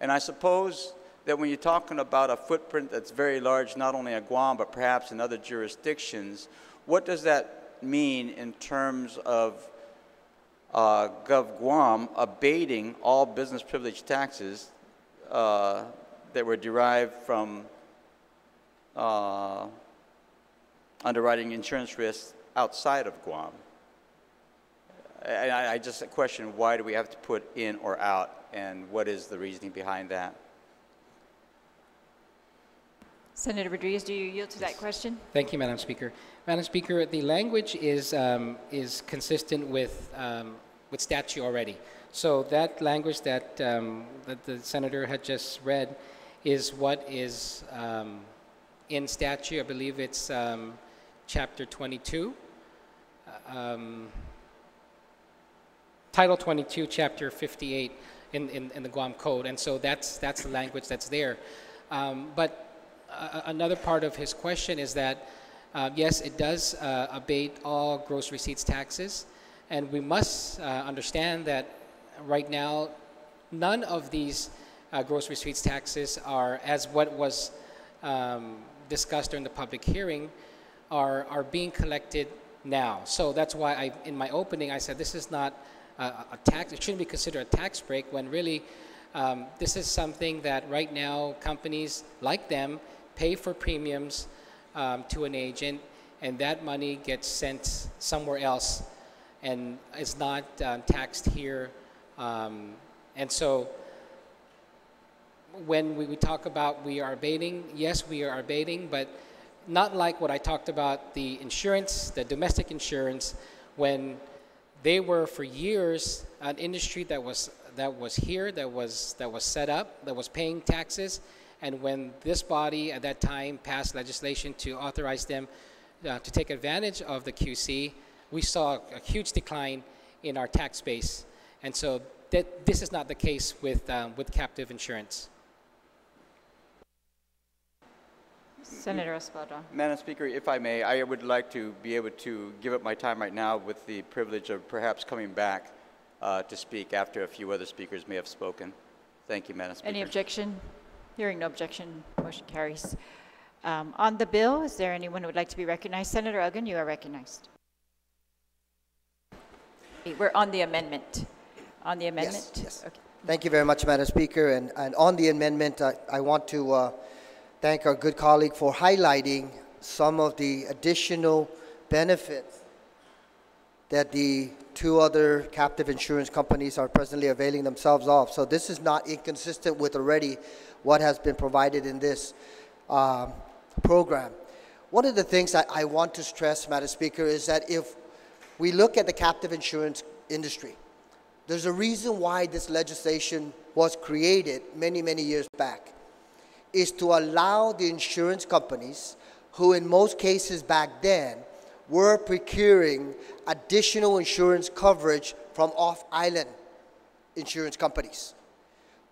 And I suppose that when you're talking about a footprint that's very large, not only at Guam, but perhaps in other jurisdictions, what does that mean in terms of Gov Guam abating all business privilege taxes that were derived from underwriting insurance risks outside of Guam? And I just question, why do we have to put in or out, and what is the reasoning behind that? Senator Rodriguez, do you yield to that question? Thank you, Madam Speaker. Madam Speaker, the language is consistent with statute already. So that language that the senator had just read is what is in statute. I believe it's chapter 22, title 22, chapter 58 in the Guam Code, and so that's the language that's there. But another part of his question is that yes, it does abate all gross receipts taxes, and we must understand that right now none of these gross receipts taxes are, as what was discussed during the public hearing, are being collected now. So that's why in my opening I said this is not a tax. It shouldn't be considered a tax break, when really this is something that right now companies like them pay for premiums to an agent, and that money gets sent somewhere else and is not taxed here. And so when we talk about we are abating, yes, we are abating, but not like what I talked about, the insurance, the domestic insurance, when they were for years an industry that was here, that was set up, that was paying taxes. And when this body at that time passed legislation to authorize them to take advantage of the QC, we saw a huge decline in our tax base. And so this is not the case with captive insurance. Senator Espada. Madam Speaker, if I may, I would like to be able to give up my time right now with the privilege of perhaps coming back to speak after a few other speakers may have spoken. Thank you, Madam Speaker. Any objection? Hearing no objection, motion carries. On the bill, is there anyone who would like to be recognized? Senator Uggan, you are recognized. We're on the amendment. On the amendment? Yes. Okay. Thank you very much, Madam Speaker. And on the amendment, I want to thank our good colleague for highlighting some of the additional benefits that the two other captive insurance companies are presently availing themselves of. So this is not inconsistent with already what has been provided in this program. One of the things I want to stress, Madam Speaker, is that if we look at the captive insurance industry, there's a reason why this legislation was created many, many years back, is to allow the insurance companies, who in most cases back then were procuring additional insurance coverage from off-island insurance companies.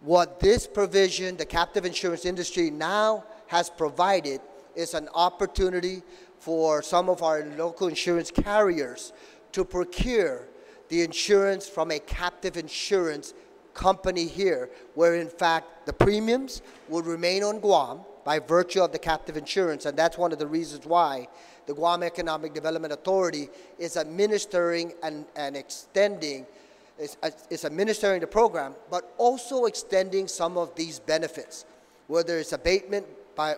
What this provision, the captive insurance industry now has provided, is an opportunity for some of our local insurance carriers to procure the insurance from a captive insurance company here, where in fact the premiums will remain on Guam by virtue of the captive insurance. And that's one of the reasons why the Guam Economic Development Authority is administering and extending, is administering the program, but also extending some of these benefits, whether it's abatement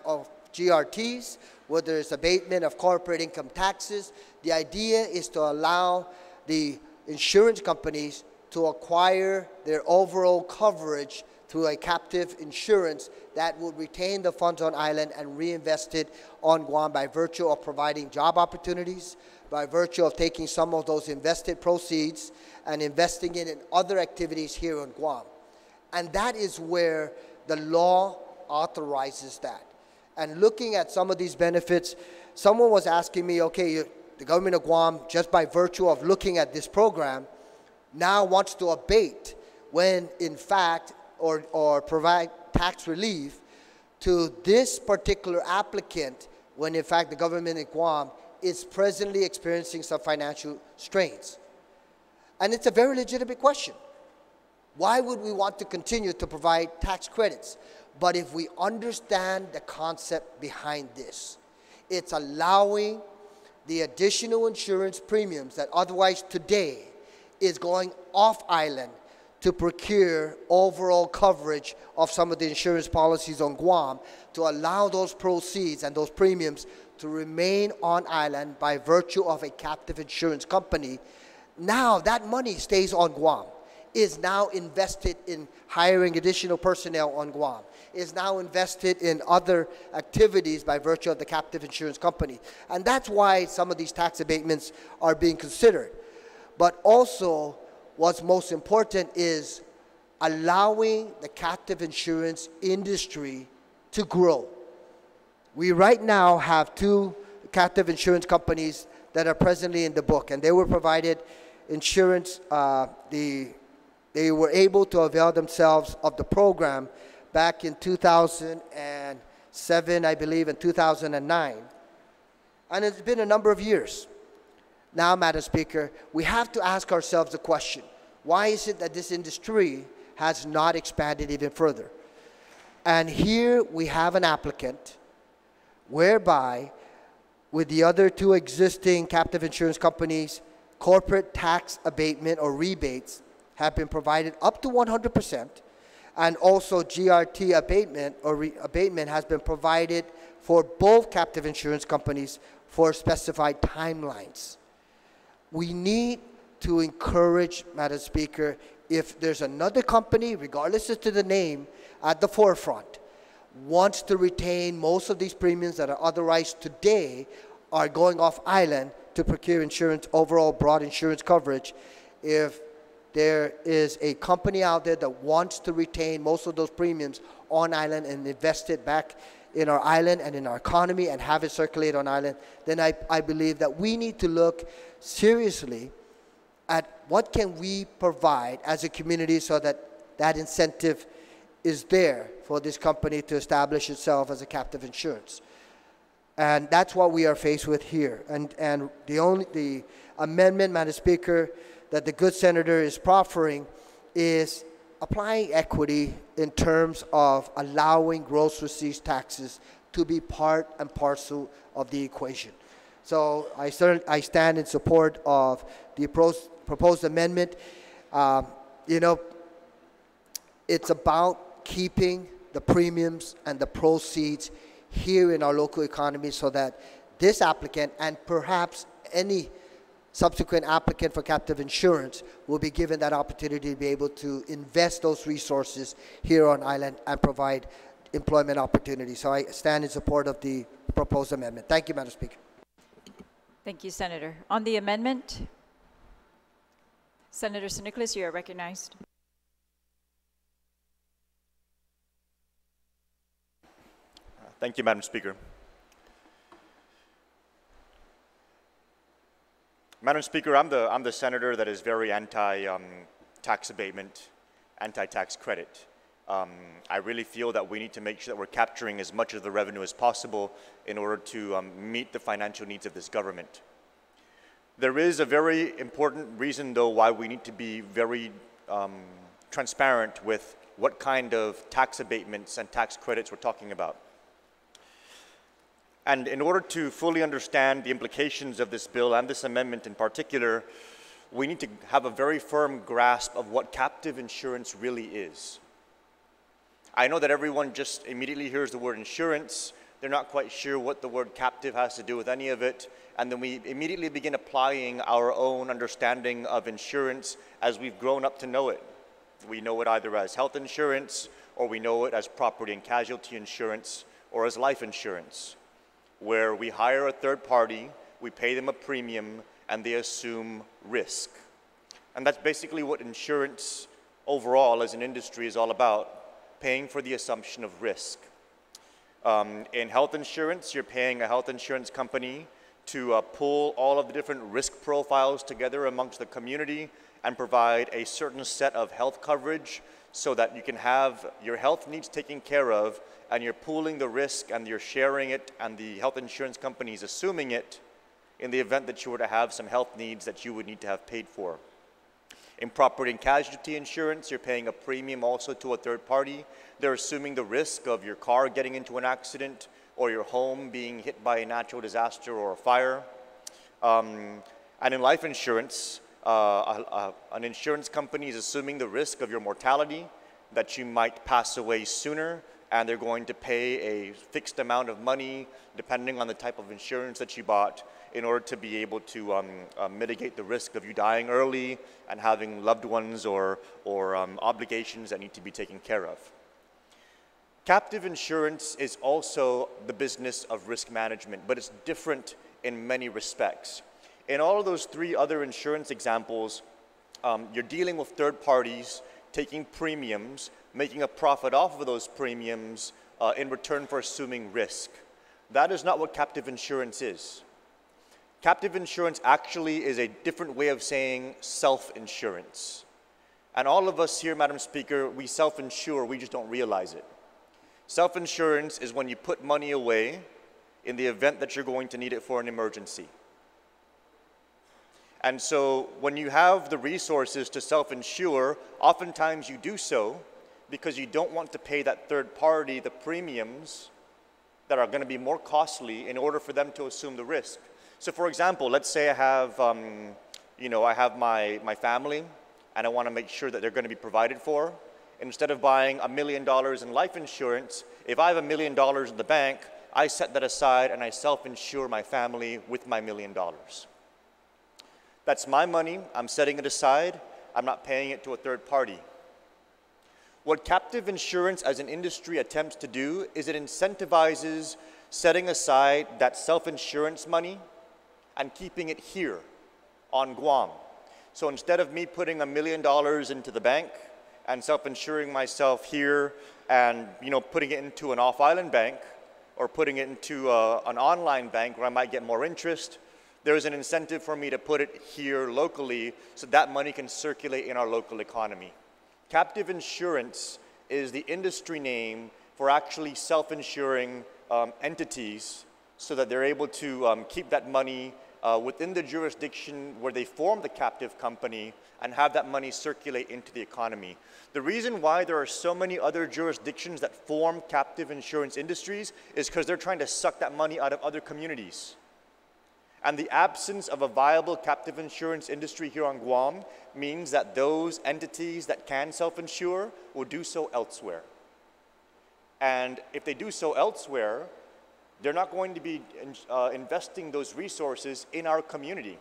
of GRTs, whether it's abatement of corporate income taxes. The idea is to allow the insurance companies to acquire their overall coverage through a captive insurance that will retain the funds on island and reinvest it on Guam by virtue of providing job opportunities, by virtue of taking some of those invested proceeds and investing it in other activities here on Guam. And that is where the law authorizes that. And looking at some of these benefits, someone was asking me, okay, the government of Guam, just by virtue of looking at this program, now wants to abate when in fact, or provide tax relief to this particular applicant when in fact the government in Guam is presently experiencing some financial strains. And it's a very legitimate question. Why would we want to continue to provide tax credits? But if we understand the concept behind this, it's allowing the additional insurance premiums that otherwise today is going off island to procure overall coverage of some of the insurance policies on Guam, to allow those proceeds and those premiums to remain on island by virtue of a captive insurance company. Now that money stays on Guam, is now invested in hiring additional personnel on Guam, is now invested in other activities by virtue of the captive insurance company. And that's why some of these tax abatements are being considered. But also, what's most important is allowing the captive insurance industry to grow. We right now have 2 captive insurance companies that are presently in the book, and they were provided insurance. They were able to avail themselves of the program back in 2007, I believe, and 2009. And it's been a number of years. Now, Madam Speaker, we have to ask ourselves the question, why is it that this industry has not expanded even further? And here we have an applicant whereby, with the other 2 existing captive insurance companies, corporate tax abatement or rebates have been provided up to 100%, and also GRT abatement or abatement has been provided for both captive insurance companies for specified timelines. We need to encourage, Madam Speaker, if there's another company, regardless as to the name, at the forefront, wants to retain most of these premiums that are otherwise today are going off island to procure insurance, overall broad insurance coverage. If there is a company out there that wants to retain most of those premiums on island and invest it back in our island and in our economy and have it circulate on island, then I believe that we need to look seriously at what can we provide as a community so that that incentive is there for this company to establish itself as a captive insurance. And that's what we are faced with here. And the amendment, Madam Speaker, that the good senator is proffering is applying equity in terms of allowing gross receipts taxes to be part and parcel of the equation. So I stand in support of the proposed amendment. You know, it's about keeping the premiums and the proceeds here in our local economy so that this applicant and perhaps any subsequent applicant for captive insurance will be given that opportunity to be able to invest those resources here on island and provide employment opportunities. So I stand in support of the proposed amendment. Thank you, Madam Speaker. Thank you, Senator. On the amendment, Senator San Nicolas, you are recognized. Thank you, Madam Speaker. Madam Speaker, I'm the senator that is very anti-tax abatement, anti-tax credit. I really feel that we need to make sure that we're capturing as much of the revenue as possible in order to meet the financial needs of this government. There is a very important reason, though, why we need to be very transparent with what kind of tax abatements and tax credits we're talking about. And in order to fully understand the implications of this bill and this amendment in particular, we need to have a very firm grasp of what captive insurance really is. I know that everyone just immediately hears the word insurance. They're not quite sure what the word captive has to do with any of it. And then we immediately begin applying our own understanding of insurance as we've grown up to know it. We know it either as health insurance, or we know it as property and casualty insurance, or as life insurance, where we hire a third party, we pay them a premium, and they assume risk. And that's basically what insurance overall as an industry is all about, paying for the assumption of risk. In health insurance, you're paying a health insurance company to pull all of the different risk profiles together amongst the community and provide a certain set of health coverage so that you can have your health needs taken care of, and you're pooling the risk and you're sharing it, and the health insurance company is assuming it in the event that you were to have some health needs that you would need to have paid for. In property and casualty insurance, you're paying a premium also to a third party. They're assuming the risk of your car getting into an accident or your home being hit by a natural disaster or a fire. And in life insurance, an insurance company is assuming the risk of your mortality, that you might pass away sooner, and they're going to pay a fixed amount of money, depending on the type of insurance that you bought, in order to be able to mitigate the risk of you dying early and having loved ones or obligations that need to be taken care of. Captive insurance is also the business of risk management, but it's different in many respects. In all of those three other insurance examples, you're dealing with third parties, taking premiums, making a profit off of those premiums in return for assuming risk. That is not what captive insurance is. Captive insurance actually is a different way of saying self-insurance. And all of us here, Madam Speaker, we self-insure, we just don't realize it. Self-insurance is when you put money away in the event that you're going to need it for an emergency. And so when you have the resources to self-insure, oftentimes you do so because you don't want to pay that third party the premiums that are going to be more costly in order for them to assume the risk. So for example, let's say I have, I have my family and I want to make sure that they're going to be provided for. Instead of buying $1 million in life insurance, if I have $1 million in the bank, I set that aside and I self-insure my family with my $1 million. That's my money, I'm setting it aside, I'm not paying it to a third party. What captive insurance as an industry attempts to do is it incentivizes setting aside that self-insurance money and keeping it here on Guam. So instead of me putting $1 million into the bank and self-insuring myself here and putting it into an off-island bank or putting it into an online bank where I might get more interest, there's an incentive for me to put it here locally so that money can circulate in our local economy. Captive insurance is the industry name for actually self-insuring entities so that they're able to keep that money within the jurisdiction where they form the captive company and have that money circulate into the economy. The reason why there are so many other jurisdictions that form captive insurance industries is because they're trying to suck that money out of other communities. And the absence of a viable captive insurance industry here on Guam means that those entities that can self-insure will do so elsewhere. And if they do so elsewhere, they're not going to be investing those resources in our community.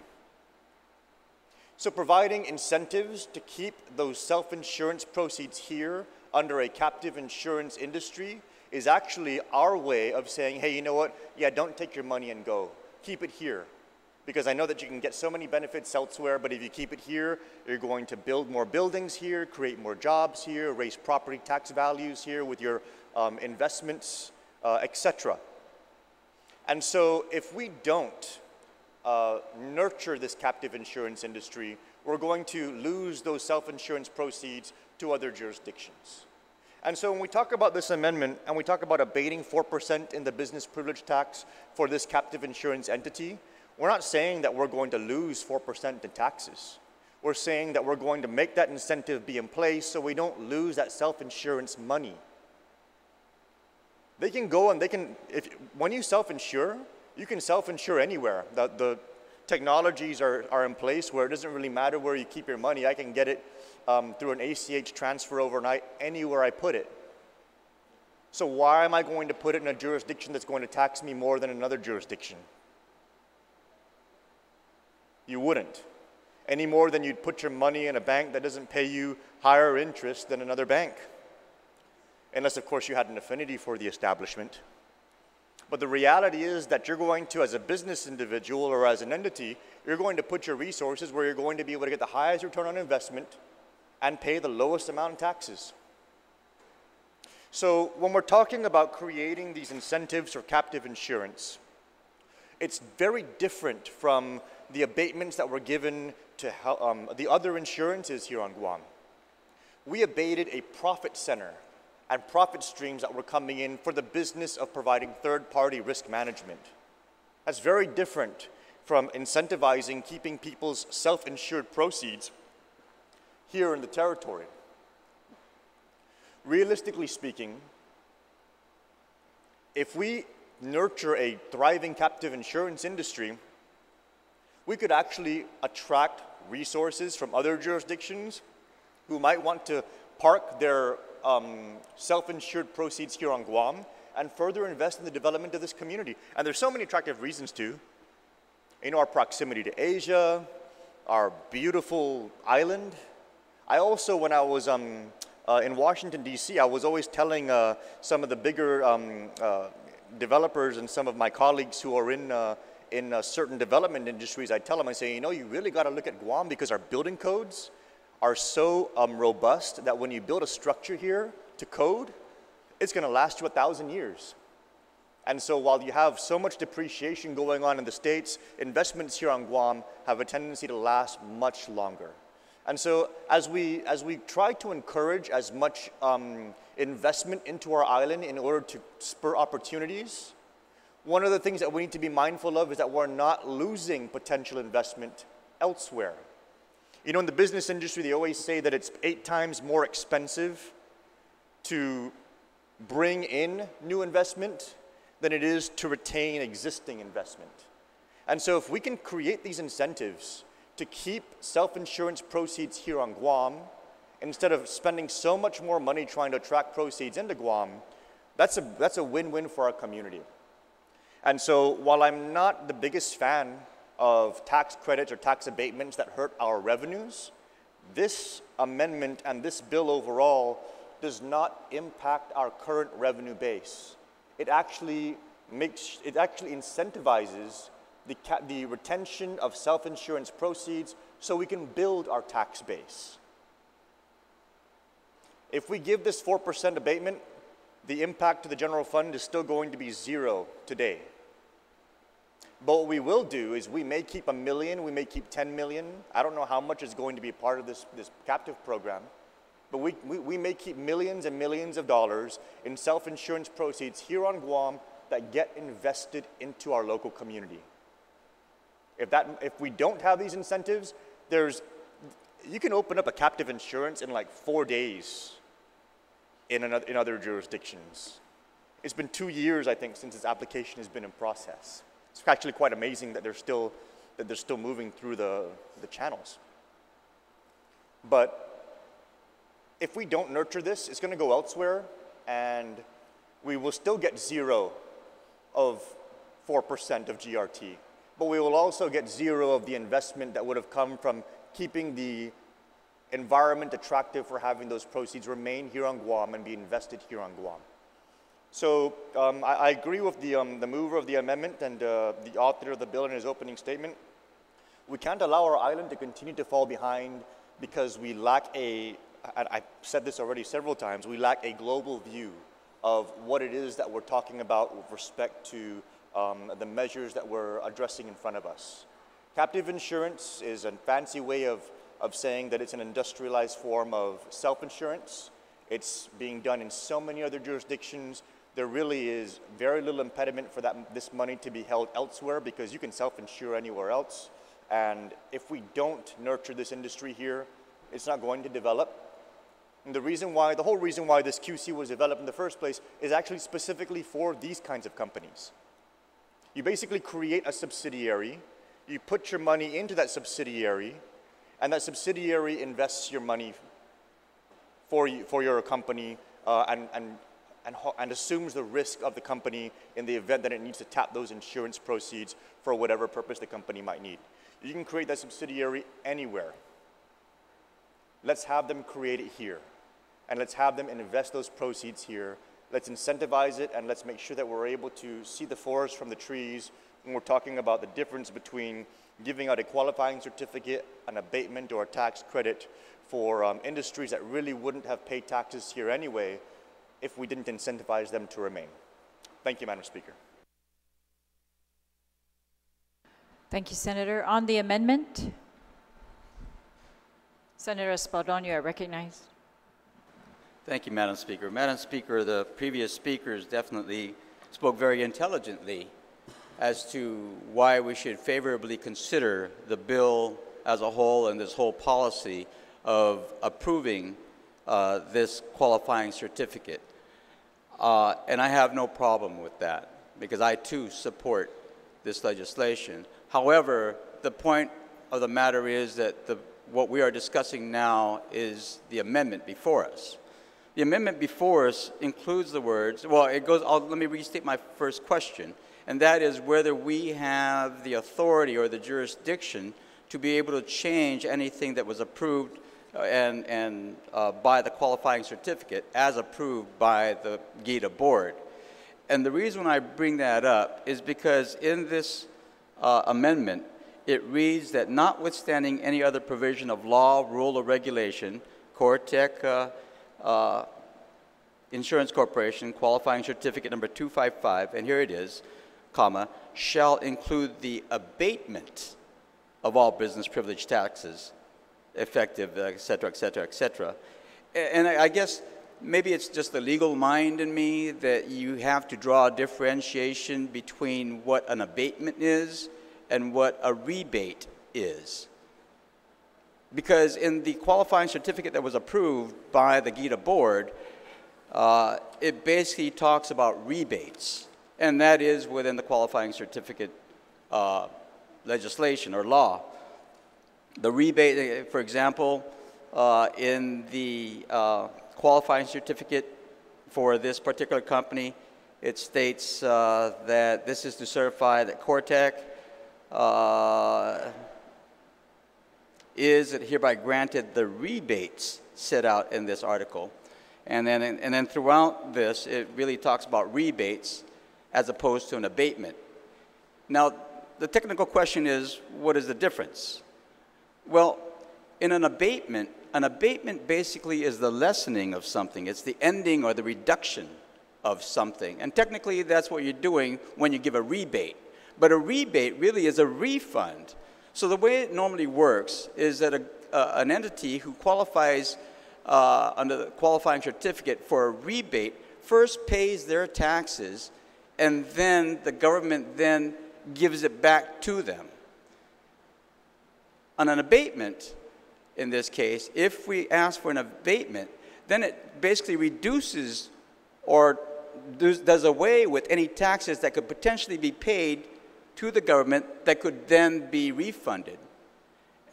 So providing incentives to keep those self-insurance proceeds here under a captive insurance industry is actually our way of saying, hey, you know what? Yeah, don't take your money and go. Keep it here. Because I know that you can get so many benefits elsewhere, but if you keep it here, you're going to build more buildings here, create more jobs here, raise property tax values here with your investments, etc. And so if we don't nurture this captive insurance industry, we're going to lose those self-insurance proceeds to other jurisdictions. And so when we talk about this amendment and we talk about abating 4% in the business privilege tax for this captive insurance entity, we're not saying that we're going to lose 4% in taxes. We're saying that we're going to make that incentive be in place so we don't lose that self-insurance money. They can go and they can, when you self-insure, you can self-insure anywhere. The technologies are in place where it doesn't really matter where you keep your money. I can get it through an ACH transfer overnight anywhere I put it. So why am I going to put it in a jurisdiction that's going to tax me more than another jurisdiction? You wouldn't. Any more than you'd put your money in a bank that doesn't pay you higher interest than another bank. Unless, of course, you had an affinity for the establishment. But the reality is that you're going to, as a business individual or as an entity, you're going to put your resources where you're going to be able to get the highest return on investment and pay the lowest amount in taxes. So when we're talking about creating these incentives for captive insurance, it's very different from the abatements that were given to the other insurances here on Guam. We abated a profit center and profit streams that were coming in for the business of providing third-party risk management. That's very different from incentivizing keeping people's self-insured proceeds here in the territory. Realistically speaking, if we nurture a thriving captive insurance industry, we could actually attract resources from other jurisdictions who might want to park their self-insured proceeds here on Guam and further invest in the development of this community. And there's so many attractive reasons to. You know, our proximity to Asia, our beautiful island. I also, when I was in Washington, D.C., I was always telling some of the bigger developers and some of my colleagues who are in certain development industries, I tell them, I say, you know, you really got to look at Guam because our building codes are so robust that when you build a structure here to code, it's going to last you 1,000 years. And so while you have so much depreciation going on in the States, investments here on Guam have a tendency to last much longer. And so as we try to encourage as much investment into our island in order to spur opportunities, one of the things that we need to be mindful of is that we're not losing potential investment elsewhere. You know, in the business industry, they always say that it's 8 times more expensive to bring in new investment than it is to retain existing investment. And so if we can create these incentives to keep self-insurance proceeds here on Guam, instead of spending so much more money trying to attract proceeds into Guam, that's a win-win for our community. And so while I'm not the biggest fan of tax credits or tax abatements that hurt our revenues, this amendment and this bill overall does not impact our current revenue base. It actually incentivizes the retention of self-insurance proceeds so we can build our tax base. If we give this 4% abatement, the impact to the general fund is still going to be 0 today. But what we will do is we may keep $1 million, we may keep 10 million. I don't know how much is going to be part of this captive program. But we may keep millions and millions of dollars in self-insurance proceeds here on Guam that get invested into our local community. If we don't have these incentives, you can open up a captive insurance in like 4 days in other jurisdictions. It's been 2 years, I think, since this application has been in process. It's actually quite amazing that they're still moving through the channels. But if we don't nurture this, it's going to go elsewhere, and we will still get 0 of 4% of GRT. But we will also get 0 of the investment that would have come from keeping the environment attractive for having those proceeds remain here on Guam and be invested here on Guam. So I agree with the mover of the amendment and the author of the bill in his opening statement. We can't allow our island to continue to fall behind because we lack and I've said this already several times, we lack a global view of what it is that we're talking about with respect to the measures that we're addressing in front of us. Captive insurance is a fancy way of saying that it's an industrialized form of self-insurance. It's being done in so many other jurisdictions. There really is very little impediment for this money to be held elsewhere because you can self-insure anywhere else. And if we don't nurture this industry here, it's not going to develop. And the whole reason why this QC was developed in the first place is actually specifically for these kinds of companies. You basically create a subsidiary, you put your money into that subsidiary, and that subsidiary invests your money for your company and assumes the risk of the company in the event that it needs to tap those insurance proceeds for whatever purpose the company might need. You can create that subsidiary anywhere. Let's have them create it here. And let's have them invest those proceeds here. Let's incentivize it, and let's make sure that we're able to see the forest from the trees when we're talking about the difference between giving out a qualifying certificate, an abatement, or a tax credit for industries that really wouldn't have paid taxes here anyway if we didn't incentivize them to remain. Thank you, Madam Speaker. Thank you, Senator. On the amendment, Senator Espaldon, you are recognized. Thank you, Madam Speaker. Madam Speaker, the previous speakers definitely spoke very intelligently as to why we should favorably consider the bill as a whole and this whole policy of approving this qualifying certificate. And I have no problem with that because I too support this legislation. However, the point of the matter is that what we are discussing now is the amendment before us. The amendment before us includes the words, well, it goes, let me restate my first question, and that is whether we have the authority or the jurisdiction to be able to change anything that was approved by the qualifying certificate as approved by the GITA board. And the reason I bring that up is because in this amendment, it reads that notwithstanding any other provision of law, rule, or regulation, Cortec Insurance Corporation qualifying certificate number 255, and here it is, comma, shall include the abatement of all business privilege taxes effective, et cetera, et cetera, et cetera. And I guess maybe it's just the legal mind in me that you have to draw a differentiation between what an abatement is and what a rebate is. Because in the qualifying certificate that was approved by the GITA board, it basically talks about rebates, and that is within the qualifying certificate legislation or law. The rebate, for example, in the qualifying certificate for this particular company, it states that this is to certify that Cortec is hereby granted the rebates set out in this article. And then throughout this, it really talks about rebates as opposed to an abatement. Now, the technical question is, what is the difference? Well, in an abatement basically is the lessening of something. It's the ending or the reduction of something. And technically, that's what you're doing when you give a rebate. But a rebate really is a refund. So the way it normally works is that an entity who qualifies under the qualifying certificate for a rebate first pays their taxes, and then the government then gives it back to them. On an abatement, in this case, if we ask for an abatement, then it basically reduces or does away with any taxes that could potentially be paid to the government that could then be refunded.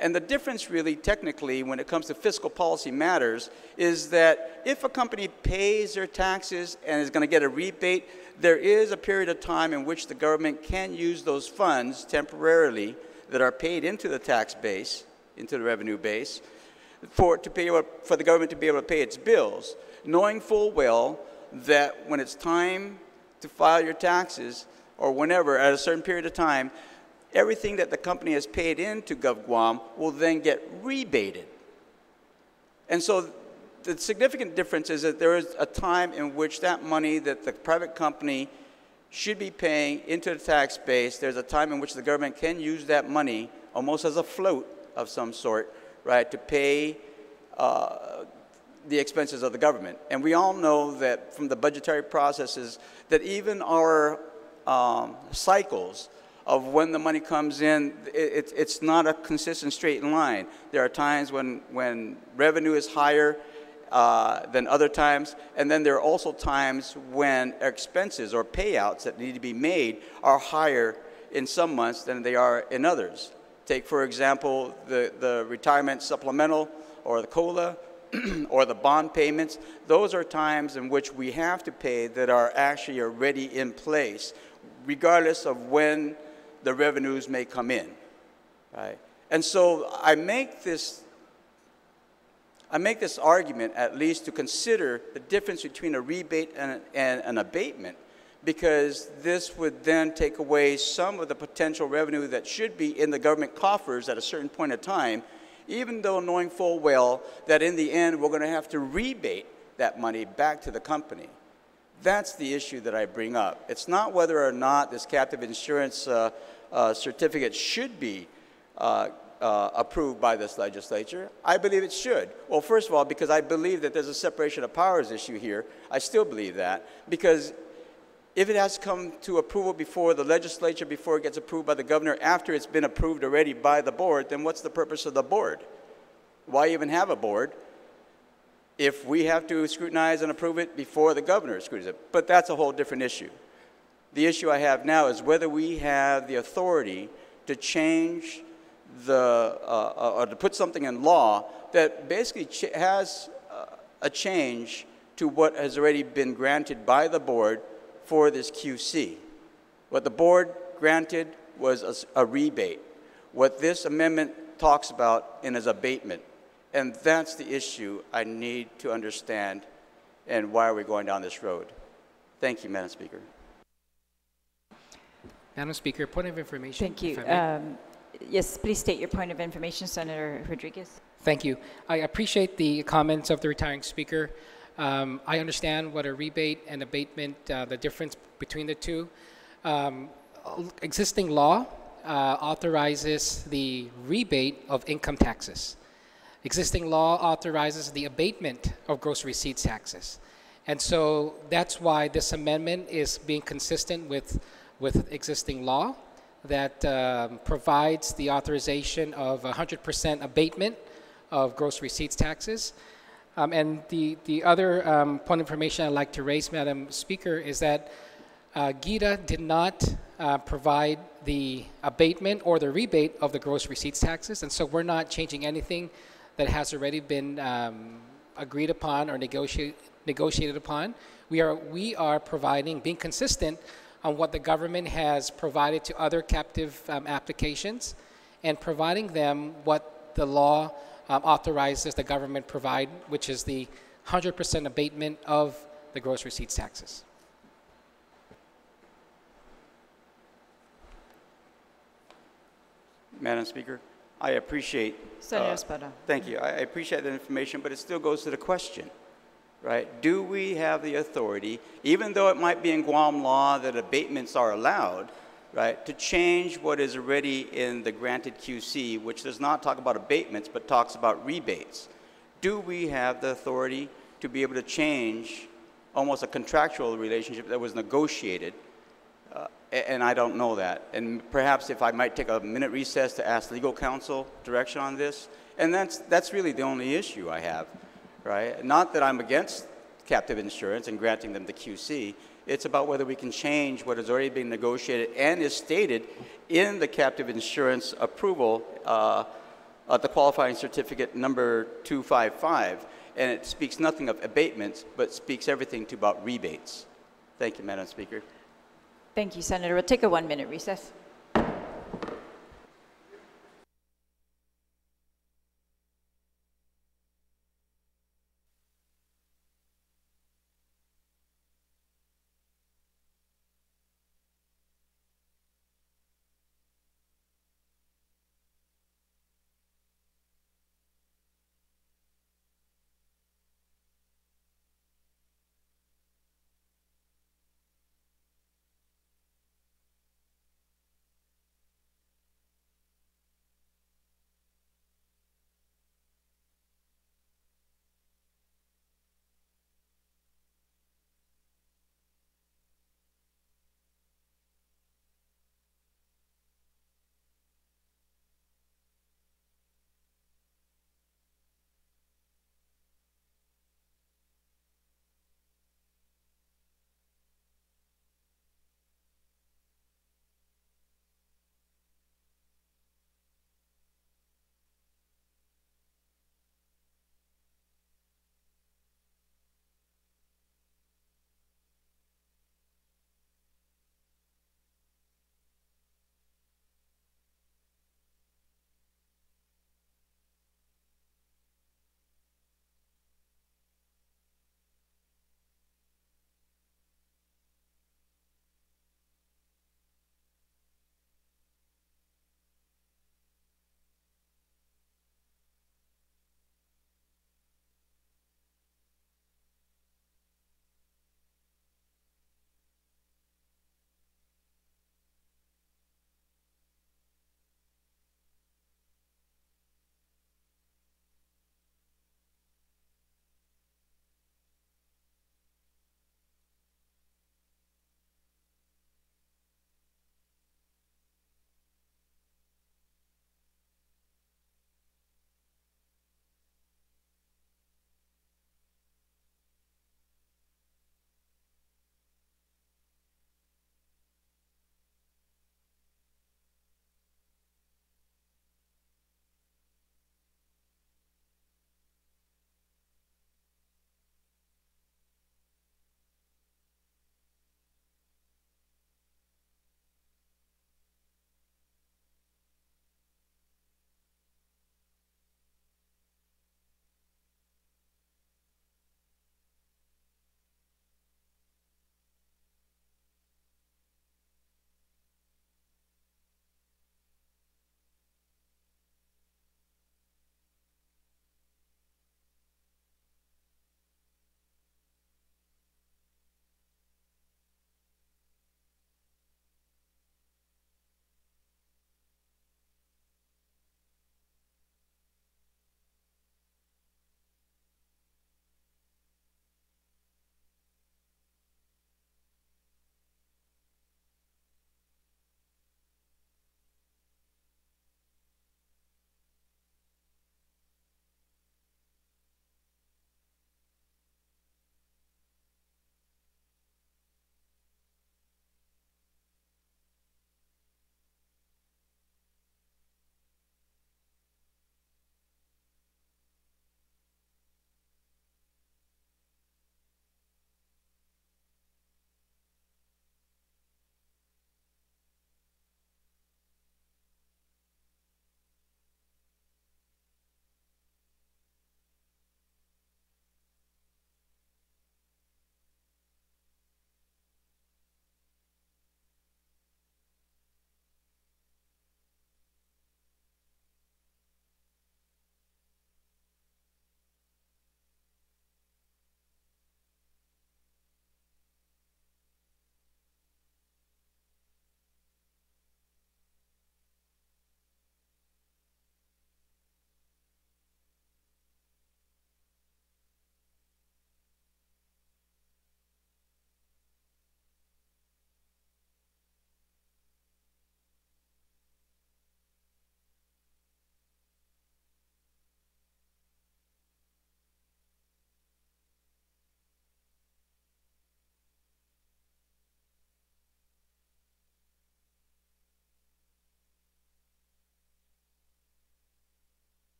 And the difference really technically when it comes to fiscal policy matters is that if a company pays their taxes and is going to get a rebate, there is a period of time in which the government can use those funds temporarily that are paid into the tax base, into the revenue base, for the government to be able to pay its bills, knowing full well that when it's time to file your taxes, or whenever, at a certain period of time, everything that the company has paid into GovGuam will then get rebated. And so the significant difference is that there is a time in which that money that the private company should be paying into the tax base, there's a time in which the government can use that money almost as a float of some sort, right, to pay the expenses of the government. And we all know that from the budgetary processes that even our cycles of when the money comes in, it's not a consistent straight line. There are times when revenue is higher than other times, and then there are also times when expenses or payouts that need to be made are higher in some months than they are in others. Take, for example, the retirement supplemental or the COLA or the bond payments. Those are times in which we have to pay that are actually already in place, regardless of when the revenues may come in, right? And so I make this argument at least to consider the difference between a rebate and an abatement, because this would then take away some of the potential revenue that should be in the government coffers at a certain point in time, even though knowing full well that in the end we're going to have to rebate that money back to the company. That's the issue that I bring up. It's not whether or not this captive insurance certificate should be approved by this legislature. I believe it should. Well, first of all, because I believe that there's a separation of powers issue here. I still believe that, because if it has to come to approval before the legislature, before it gets approved by the governor, after it's been approved already by the board, then what's the purpose of the board? Why even have a board if we have to scrutinize and approve it before the governor scrutinizes it? But that's a whole different issue. The issue I have now is whether we have the authority to change or to put something in law that basically has a change to what has already been granted by the board for this QC. What the board granted was a rebate. What this amendment talks about is abatement. And that's the issue I need to understand, and why are we going down this road. Thank you, Madam Speaker. Madam Speaker, point of information. Thank you. if I may. Yes, please state your point of information, Senator Rodriguez. Thank you. I appreciate the comments of the retiring speaker. I understand what a rebate and abatement, the difference between the two. Existing law authorizes the rebate of income taxes. Existing law authorizes the abatement of gross receipts taxes. And so that's why this amendment is being consistent with existing law that provides the authorization of 100% abatement of gross receipts taxes. And the other point of information I'd like to raise, Madam Speaker, is that GITA did not provide the abatement or the rebate of the gross receipts taxes, and so we're not changing anything that has already been agreed upon or negotiated upon. We are providing, being consistent on what the government has provided to other captive applications, and providing them what the law authorizes the government provide, which is the 100% abatement of the gross receipts taxes. Madam Speaker, I appreciate... Senator Espada. Thank you. I appreciate that information, but it still goes to the question, right? Do we have the authority, even though it might be in Guam law that abatements are allowed, right, to change what is already in the granted QC, which does not talk about abatements, but talks about rebates? Do we have the authority to be able to change almost a contractual relationship that was negotiated? And I don't know that. And perhaps if I might take a minute recess to ask legal counsel direction on this. And that's really the only issue I have, right? Not that I'm against captive insurance and granting them the QC. It's about whether we can change what has already been negotiated and is stated in the captive insurance approval, the qualifying certificate number 255. And it speaks nothing of abatements, but speaks everything to about rebates. Thank you, Madam Speaker. Thank you, Senator. We'll take a 1-minute recess.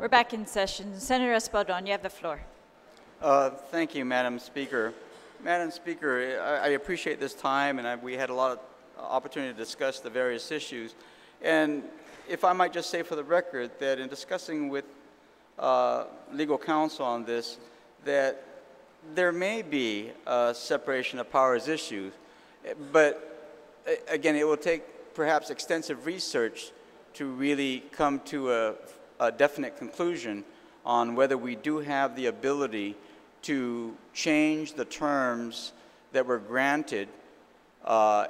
We're back in session. Senator Espaldon, you have the floor. Thank you, Madam Speaker. Madam Speaker, I appreciate this time, and we had a lot of opportunity to discuss the various issues. And if I might just say for the record that in discussing with legal counsel on this, that there may be a separation of powers issue, but again, it will take perhaps extensive research to really come to a definite conclusion on whether we do have the ability to change the terms that were granted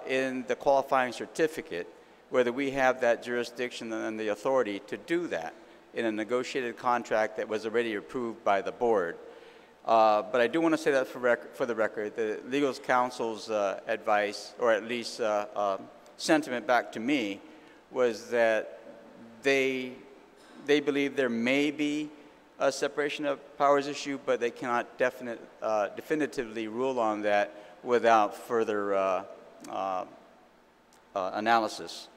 in the qualifying certificate, whether we have that jurisdiction and the authority to do that in a negotiated contract that was already approved by the board. But I do want to say that for the record, the legal counsel's advice, or at least sentiment back to me, was that they believe there may be a separation of powers issue, but they cannot definitively rule on that without further analysis.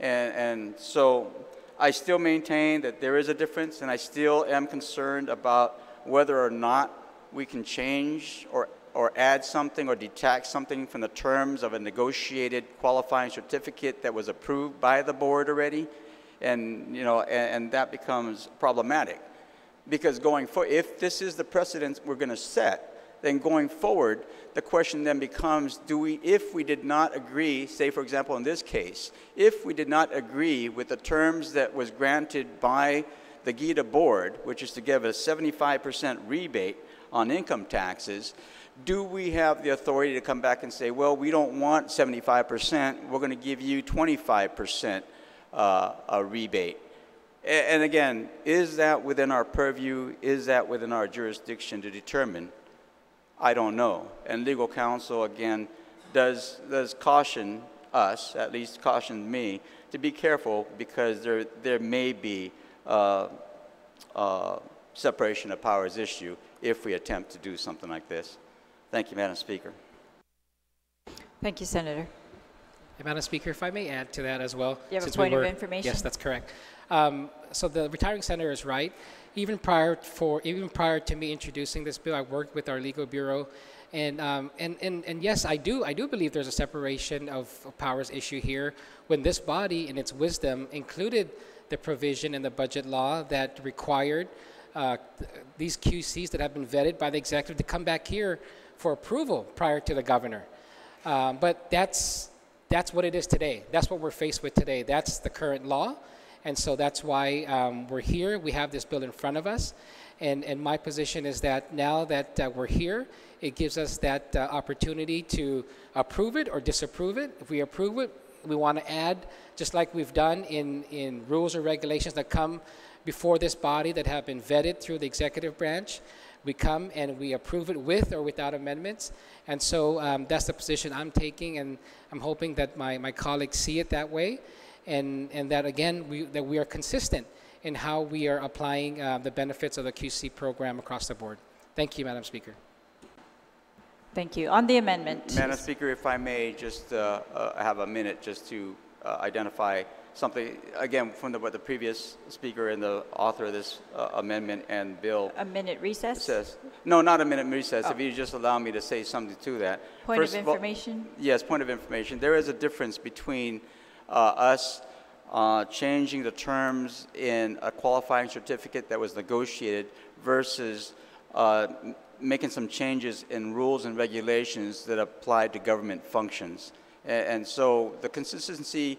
And so I still maintain that there is a difference, and I still am concerned about whether or not we can change or add something or detract something from the terms of a negotiated qualifying certificate that was approved by the board already, and and that becomes problematic. Because going forward, if this is the precedent we're going to set, then going forward, the question then becomes, if we did not agree, say for example in this case, if we did not agree with the terms that was granted by the GITA board, which is to give a 75% rebate on income taxes, do we have the authority to come back and say, well, we don't want 75%, we're going to give you 25% a rebate? And again, is that within our purview? Is that within our jurisdiction to determine? I don't know. And legal counsel, again, does caution us, at least caution me, to be careful, because there may be separation of powers issue if we attempt to do something like this. Thank you, Madam Speaker. Thank you, Senator. Hey, Madam Speaker, if I may add to that as well. You have a point of information? Yes, that's correct. So the retiring senator is right. Even prior to me introducing this bill, I worked with our legal bureau, and yes, I do believe there's a separation of powers issue here, when this body, in its wisdom, included the provision in the budget law that required these QCs that have been vetted by the executive to come back here for approval prior to the governor. But that's what it is today. That's what we're faced with today. That's the current law. And so that's why we're here. We have this bill in front of us. And my position is that now that we're here, it gives us that opportunity to approve it or disapprove it. If we approve it, we want to add, just like we've done in rules or regulations that come before this body that have been vetted through the executive branch. We come and we approve it with or without amendments. And so that's the position I'm taking, and I'm hoping that my colleagues see it that way, and that, again, we are consistent in how we are applying the benefits of the QC program across the board. Thank you, Madam Speaker. Thank you. On the amendment. Madam Speaker, if I may just have a minute just to identify something, again, from what the previous speaker and the author of this amendment and bill. A minute recess? Says. No, not a minute recess. Oh. If you just allow me to say something to that. Point of information? Yes, point of information. There is a difference between us changing the terms in a qualifying certificate that was negotiated versus making some changes in rules and regulations that apply to government functions. And so the consistency,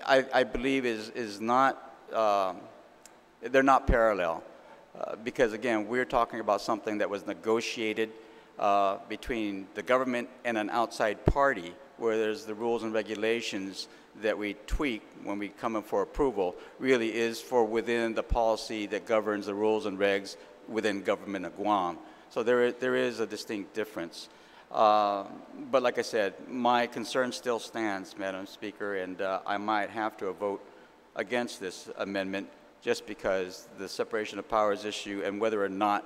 I believe, is not, they're not parallel. Because again, we're talking about something that was negotiated between the government and an outside party, where there's the rules and regulations that we tweak when we come in for approval really is for within the policy that governs the rules and regs within government of Guam. So there is a distinct difference. But like I said, my concern still stands, Madam Speaker, and I might have to vote against this amendment just because the separation of powers issue and whether or not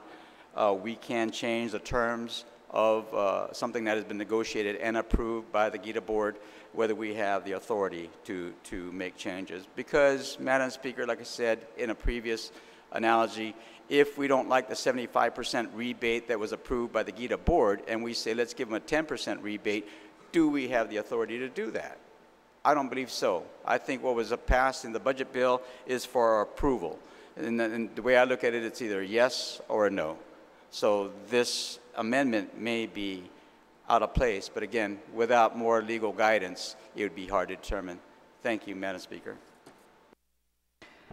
we can change the terms of something that has been negotiated and approved by the GITA board, whether we have the authority to make changes. Because, Madam Speaker, like I said in a previous analogy, if we don't like the 75% rebate that was approved by the GITA board and we say, let's give them a 10% rebate, do we have the authority to do that? I don't believe so. I think what was passed in the budget bill is for our approval. And the way I look at it, it's either a yes or a no. So this amendment may be out of place, but again, without more legal guidance, it would be hard to determine. Thank you, Madam Speaker.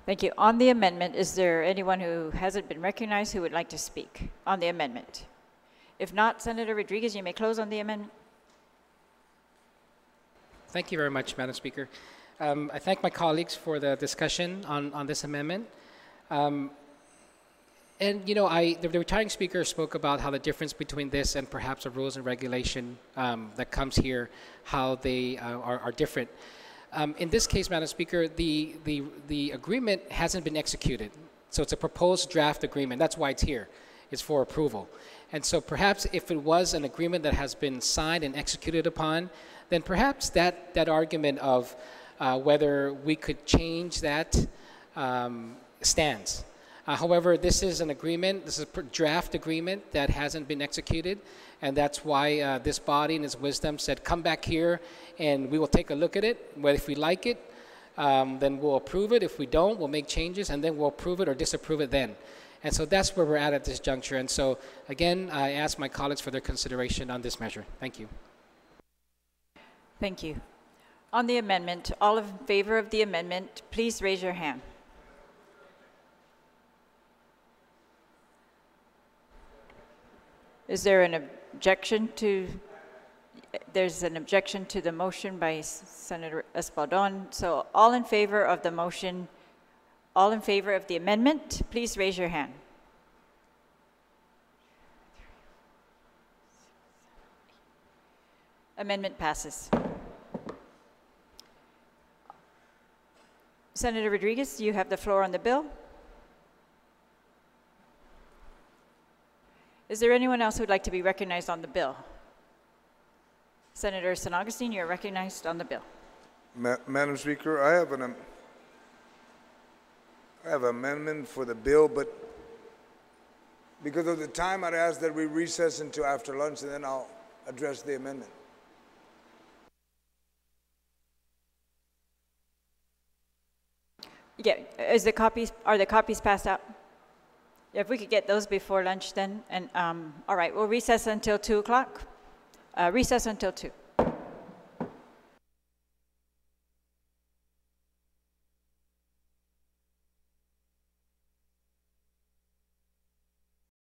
Thank you. On the amendment, is there anyone who hasn't been recognized who would like to speak on the amendment? If not, Senator Rodriguez, you may close on the amendment. Thank you very much, Madam Speaker. I thank my colleagues for the discussion on this amendment. And, you know, the retiring speaker spoke about how the difference between this and perhaps a rules and regulation that comes here, how they are different. In this case, Madam Speaker, the agreement hasn't been executed. So it's a proposed draft agreement. That's why it's here. It's for approval. And so perhaps if it was an agreement that has been signed and executed upon, then perhaps that argument of whether we could change that stands. However, this is an agreement, this is a draft agreement that hasn't been executed, and that's why this body in its wisdom said, come back here and we will take a look at it. But if we like it, then we'll approve it. If we don't, we'll make changes, and then we'll approve it or disapprove it then. And so that's where we're at this juncture. And so, again, I ask my colleagues for their consideration on this measure. Thank you. Thank you. On the amendment, all in favor of the amendment, please raise your hand. Is there an objection to, there's an objection to the motion by Senator Espaldon. So all in favor of the motion, all in favor of the amendment, please raise your hand. Amendment passes. Senator Rodriguez, you have the floor on the bill. Is there anyone else who would like to be recognized on the bill? Senator San Augustine, you're recognized on the bill. Madam Speaker, I have an amendment for the bill, but because of the time, I'd ask that we recess until after lunch, and then I'll address the amendment. Yeah, are the copies passed out? If we could get those before lunch then, and all right, we'll recess until 2 o'clock. Recess until 2.